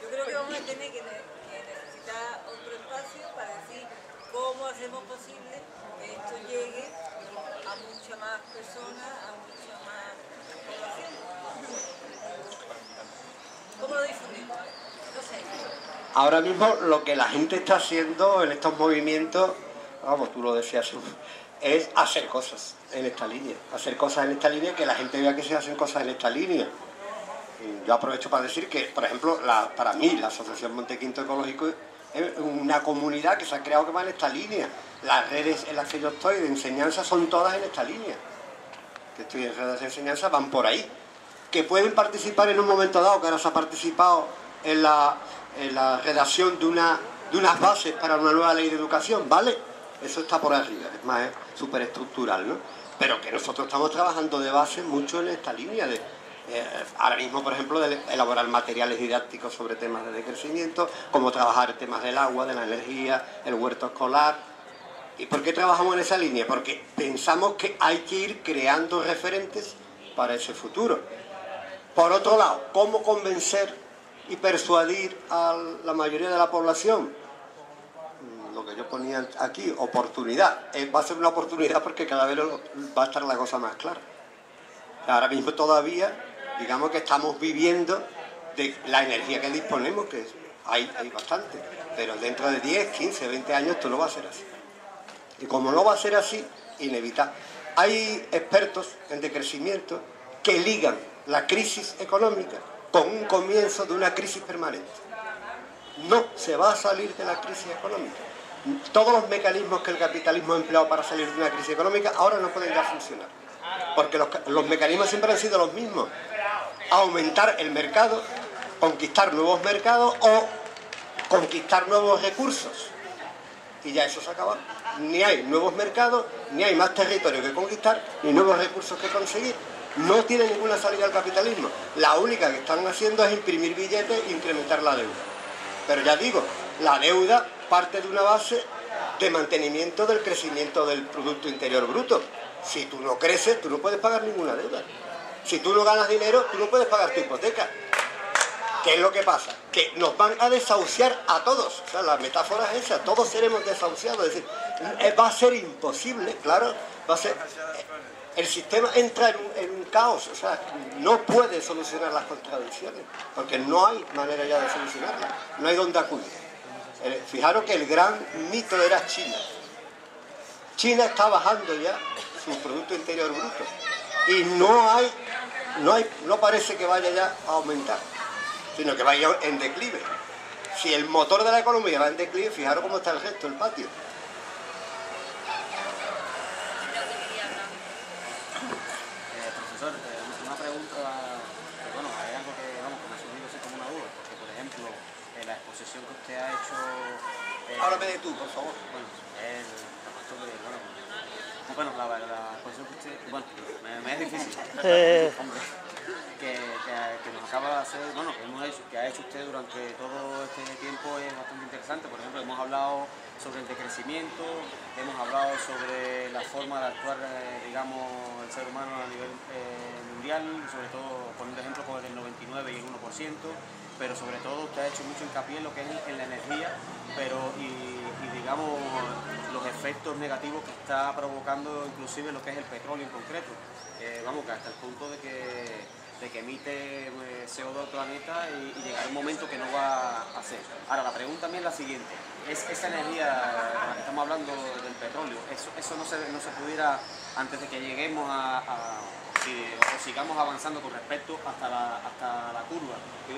Yo creo que vamos a tener que necesitar otro espacio para decir cómo hacemos posible que esto llegue a muchas más personas, a mucha más población. ¿Cómo lo difundimos? No sé. Ahora mismo lo que la gente está haciendo en estos movimientos, vamos, tú lo decías, es hacer cosas en esta línea. Hacer cosas en esta línea, que la gente vea que se hacen cosas en esta línea. Yo aprovecho para decir que, por ejemplo, para mí la Asociación Monte Quinto Ecológico es una comunidad que se ha creado que va en esta línea. Las redes en las que yo estoy de enseñanza son todas en esta línea. Que estoy en redes de enseñanza, van por ahí. Que pueden participar en un momento dado, que ahora se ha participado en la redacción de unas bases para una nueva ley de educación, ¿vale? Eso está por arriba, es más, es súper estructural, ¿no? Pero que nosotros estamos trabajando de base mucho en esta línea de... ahora mismo, por ejemplo, de elaborar materiales didácticos sobre temas de decrecimiento, cómo trabajar temas del agua, de la energía, el huerto escolar. ¿Y por qué trabajamos en esa línea? Porque pensamos que hay que ir creando referentes para ese futuro. Por otro lado, ¿cómo convencer y persuadir a la mayoría de la población? Lo que yo ponía aquí, oportunidad. Va a ser una oportunidad porque cada vez va a estar la cosa más clara. Ahora mismo todavía, digamos que estamos viviendo de la energía que disponemos, que hay bastante, pero dentro de 10, 15, 20 años esto no va a ser así. Y como no va a ser así, inevitable. Hay expertos en decrecimiento que ligan la crisis económica con un comienzo de una crisis permanente. No se va a salir de la crisis económica. Todos los mecanismos que el capitalismo ha empleado para salir de una crisis económica ahora no pueden ya funcionar. Porque los mecanismos siempre han sido los mismos. Aumentar el mercado, conquistar nuevos mercados o conquistar nuevos recursos. Y ya eso se acaba. Ni hay nuevos mercados, ni hay más territorio que conquistar, ni nuevos recursos que conseguir. No tiene ninguna salida al capitalismo. La única que están haciendo es imprimir billetes e incrementar la deuda. Pero ya digo, la deuda parte de una base de mantenimiento del crecimiento del Producto Interior Bruto. Si tú no creces, tú no puedes pagar ninguna deuda. Si tú no ganas dinero, tú no puedes pagar tu hipoteca. ¿Qué es lo que pasa? Que nos van a desahuciar a todos. O sea, la metáfora es esa, todos seremos desahuciados. Es decir, va a ser imposible, claro, va a ser... El sistema entra en un caos, o sea, no puede solucionar las contradicciones, porque no hay manera ya de solucionarlas, no hay dónde acudir. Fijaros que el gran mito era China. China está bajando ya su Producto Interior Bruto y no parece que vaya ya a aumentar, sino que vaya en declive. Si el motor de la economía va en declive, fijaros cómo está el resto, el patio. Profesor, una pregunta, bueno, hay algo que me ha surgido así como una duda, porque por ejemplo, la exposición que usted ha hecho... Háblame de tú, por favor. Bueno, la exposición que usted... Bueno, me es difícil. Hombre, que nos acaba de hacer, bueno, que ha hecho usted durante todo este tiempo es bastante interesante. Por ejemplo, hemos hablado sobre el decrecimiento, hemos hablado sobre la forma de actuar, digamos, el ser humano a nivel mundial, sobre todo poniendo ejemplos como el del 99 y el 1%, pero sobre todo usted ha hecho mucho hincapié en lo que es en la energía, y digamos los efectos negativos que está provocando inclusive lo que es el petróleo en concreto, vamos, que hasta el punto de que emite CO2 al planeta y llegará un momento que no va a hacer. Ahora, la pregunta también es la siguiente. Esa energía, de la que estamos hablando del petróleo, eso no se pudiera, antes de que lleguemos o sigamos avanzando con respecto hasta la curva,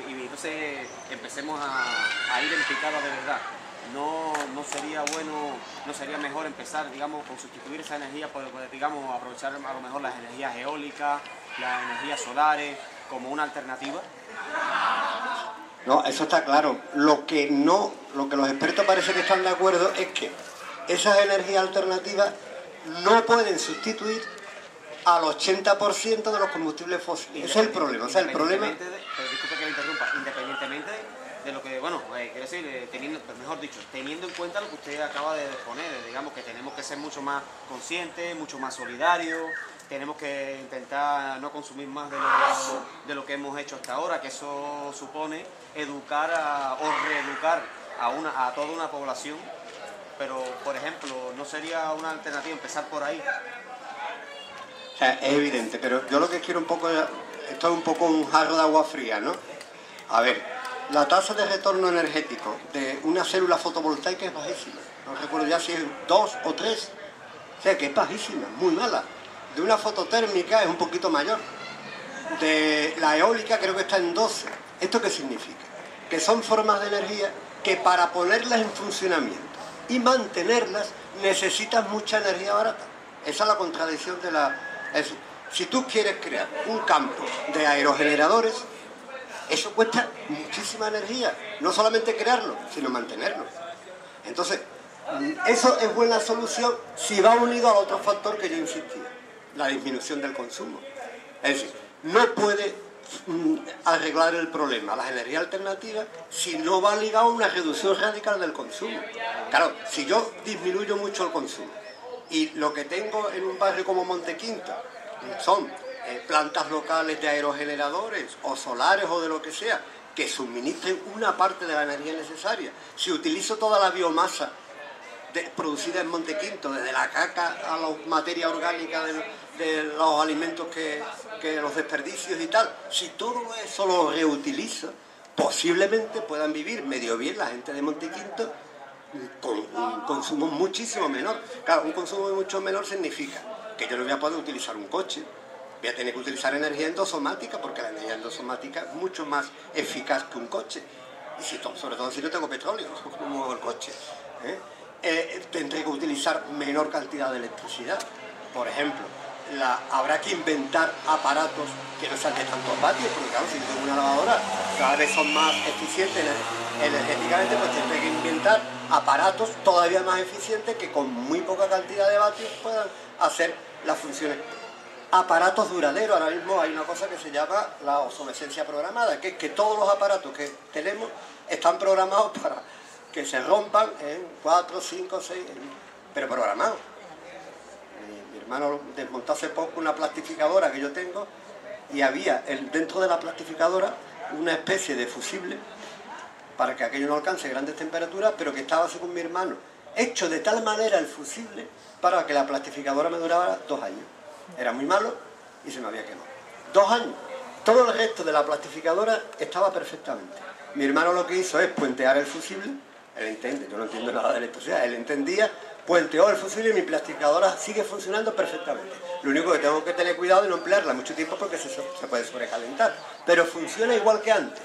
y entonces empecemos a ir en picada de verdad, no sería bueno, no sería mejor empezar, digamos, con sustituir esa energía, digamos, aprovechar a lo mejor las energías eólicas, las energías solares, como una alternativa? No, eso está claro. Lo que los expertos parece que están de acuerdo es que esas energías alternativas no pueden sustituir al 80% de los combustibles fósiles. Ese es el problema. O sea, el problema... Disculpe que le interrumpa. Independientemente de lo que, bueno, quiero decir, teniendo en cuenta lo que usted acaba de exponer, digamos que tenemos que ser mucho más conscientes, mucho más solidarios, tenemos que intentar no consumir más de lo que hemos hecho hasta ahora, que eso supone educar o reeducar a toda una población, pero, por ejemplo, ¿no sería una alternativa empezar por ahí? O sea, es evidente, pero yo lo que quiero un poco, esto es un poco un jarro de agua fría, ¿no? A ver, la tasa de retorno energético de una célula fotovoltaica es bajísima. No recuerdo ya si es 2 o 3, o sea que es bajísima, muy mala. De una fototérmica es un poquito mayor. De la eólica creo que está en 12. ¿Esto qué significa? Que son formas de energía que para ponerlas en funcionamiento y mantenerlas necesitas mucha energía barata. Esa es la contradicción de la... Es decir, si tú quieres crear un campo de aerogeneradores, eso cuesta muchísima energía. No solamente crearlo, sino mantenerlo. Entonces, eso es buena solución si va unido al otro factor que yo insistía, la disminución del consumo. Es decir, no puede arreglar el problema las energías alternativas si no va ligado a una reducción radical del consumo. Claro, si yo disminuyo mucho el consumo y lo que tengo en un barrio como Montequinto son plantas locales de aerogeneradores o solares o de lo que sea que suministren una parte de la energía necesaria, si utilizo toda la biomasa producida en Montequinto, desde la caca a la materia orgánica de los alimentos que los desperdicios y tal, si todo eso lo reutilizo, posiblemente puedan vivir medio bien la gente de Montequinto con un consumo muchísimo menor. Claro, un consumo mucho menor significa que yo no voy a poder utilizar un coche, voy a tener que utilizar energía endosomática, porque la energía endosomática es mucho más eficaz que un coche. Y sobre todo si no tengo petróleo, como muevo el coche, tendré que utilizar menor cantidad de electricidad. Por ejemplo, habrá que inventar aparatos que no sean de tantos vatios, porque claro, si tengo una lavadora cada vez son más eficientes energéticamente, pues tendré que inventar aparatos todavía más eficientes que con muy poca cantidad de vatios puedan hacer las funciones. Aparatos duraderos, ahora mismo hay una cosa que se llama la obsolescencia programada, que es que todos los aparatos que tenemos están programados para que se rompan en 4, 5, 6, pero programados. Mi hermano desmontó hace poco una plastificadora que yo tengo y había dentro de la plastificadora una especie de fusible para que aquello no alcance grandes temperaturas, pero que estaba, según mi hermano, hecho de tal manera el fusible para que la plastificadora me durara 2 años. Era muy malo y se me había quemado. 2 años. Todo el resto de la plastificadora estaba perfectamente. Mi hermano lo que hizo es puentear el fusible. Él entiende, yo no entiendo nada de electricidad. Él entendía, puenteó el fusible y mi plastificadora sigue funcionando perfectamente. Lo único que tengo que tener cuidado de no emplearla mucho tiempo porque se puede sobrecalentar. Pero funciona igual que antes.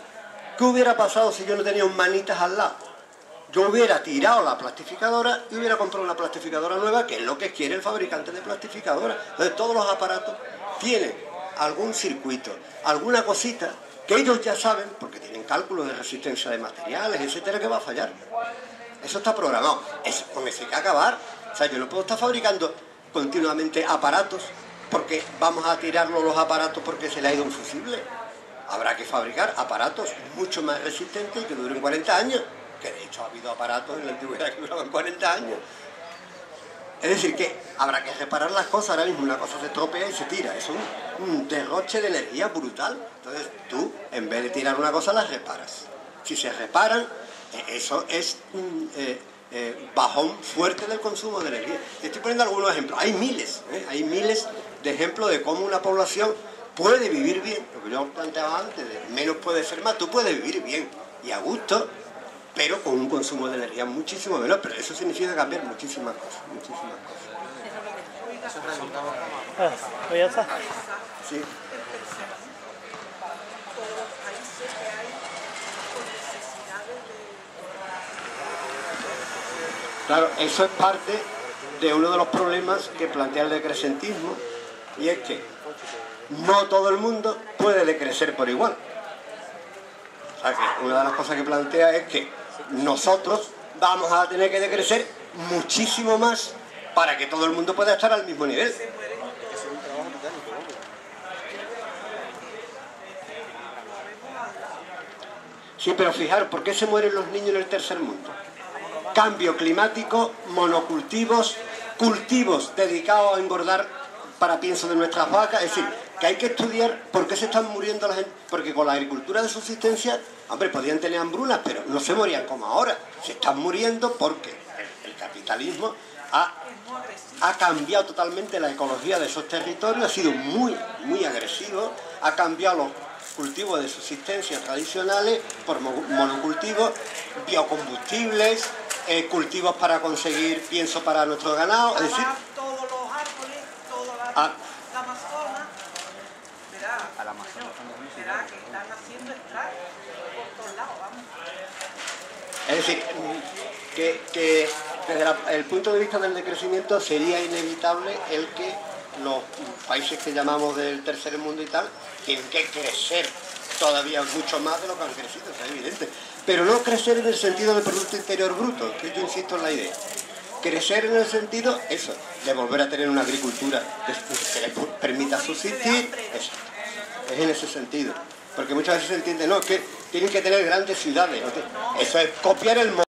¿Qué hubiera pasado si yo no tenía un manitas al lado? Yo hubiera tirado la plastificadora y hubiera comprado una plastificadora nueva, que es lo que quiere el fabricante de plastificadora. Entonces todos los aparatos tienen algún circuito, alguna cosita que ellos ya saben, porque tienen cálculos de resistencia de materiales, etcétera, que va a fallar. Eso está programado. Con eso hay que acabar. O sea, yo no puedo estar fabricando continuamente aparatos porque vamos a tirarnos los aparatos porque se le ha ido un fusible. Habrá que fabricar aparatos mucho más resistentes y que duren 40 años. Que de hecho ha habido aparatos en la antigüedad que duraban 40 años. Es decir, que habrá que reparar las cosas. Ahora mismo una cosa se estropea y se tira. Es un derroche de energía brutal. Entonces tú, en vez de tirar una cosa, la reparas. Si se reparan, eso es un bajón fuerte del consumo de energía. Estoy poniendo algunos ejemplos. Hay miles de ejemplos de cómo una población puede vivir bien. Lo que yo planteaba antes, de menos puede ser más. Tú puedes vivir bien y a gusto, pero con un consumo de energía muchísimo menor. Pero eso significa cambiar muchísimas cosas, muchísimas cosas. Eso preguntaba. Pues ya está. Sí. Claro, eso es parte de uno de los problemas que plantea el decrecentismo, y es que no todo el mundo puede decrecer por igual. O sea, que una de las cosas que plantea es que nosotros vamos a tener que decrecer muchísimo más para que todo el mundo pueda estar al mismo nivel. Sí, pero fijaros, ¿por qué se mueren los niños en el tercer mundo? Cambio climático, monocultivos, cultivos dedicados a engordar para pienso de nuestras vacas. Es decir, que hay que estudiar por qué se están muriendo la gente. Porque con la agricultura de subsistencia, hombre, podían tener hambrunas, pero no se morían como ahora. Se están muriendo porque el capitalismo ha cambiado totalmente la ecología de esos territorios, ha sido muy agresivo, ha cambiado los cultivos de subsistencia tradicionales por monocultivos, biocombustibles, cultivos para conseguir pienso para nuestro ganado, es decir, todos los árboles, toda la Amazonas, a la masa que están haciendo estragos por todos lados, vamos. Es decir, que desde el punto de vista del decrecimiento sería inevitable el que los países que llamamos del tercer mundo y tal tienen que crecer todavía mucho más de lo que han crecido, es evidente. Pero no crecer en el sentido de Producto Interior Bruto, que yo insisto en la idea. Crecer en el sentido, eso, de volver a tener una agricultura que les permita subsistir, eso. Es en ese sentido. Porque muchas veces se entiende, no, que tienen que tener grandes ciudades. Eso es copiar el modelo.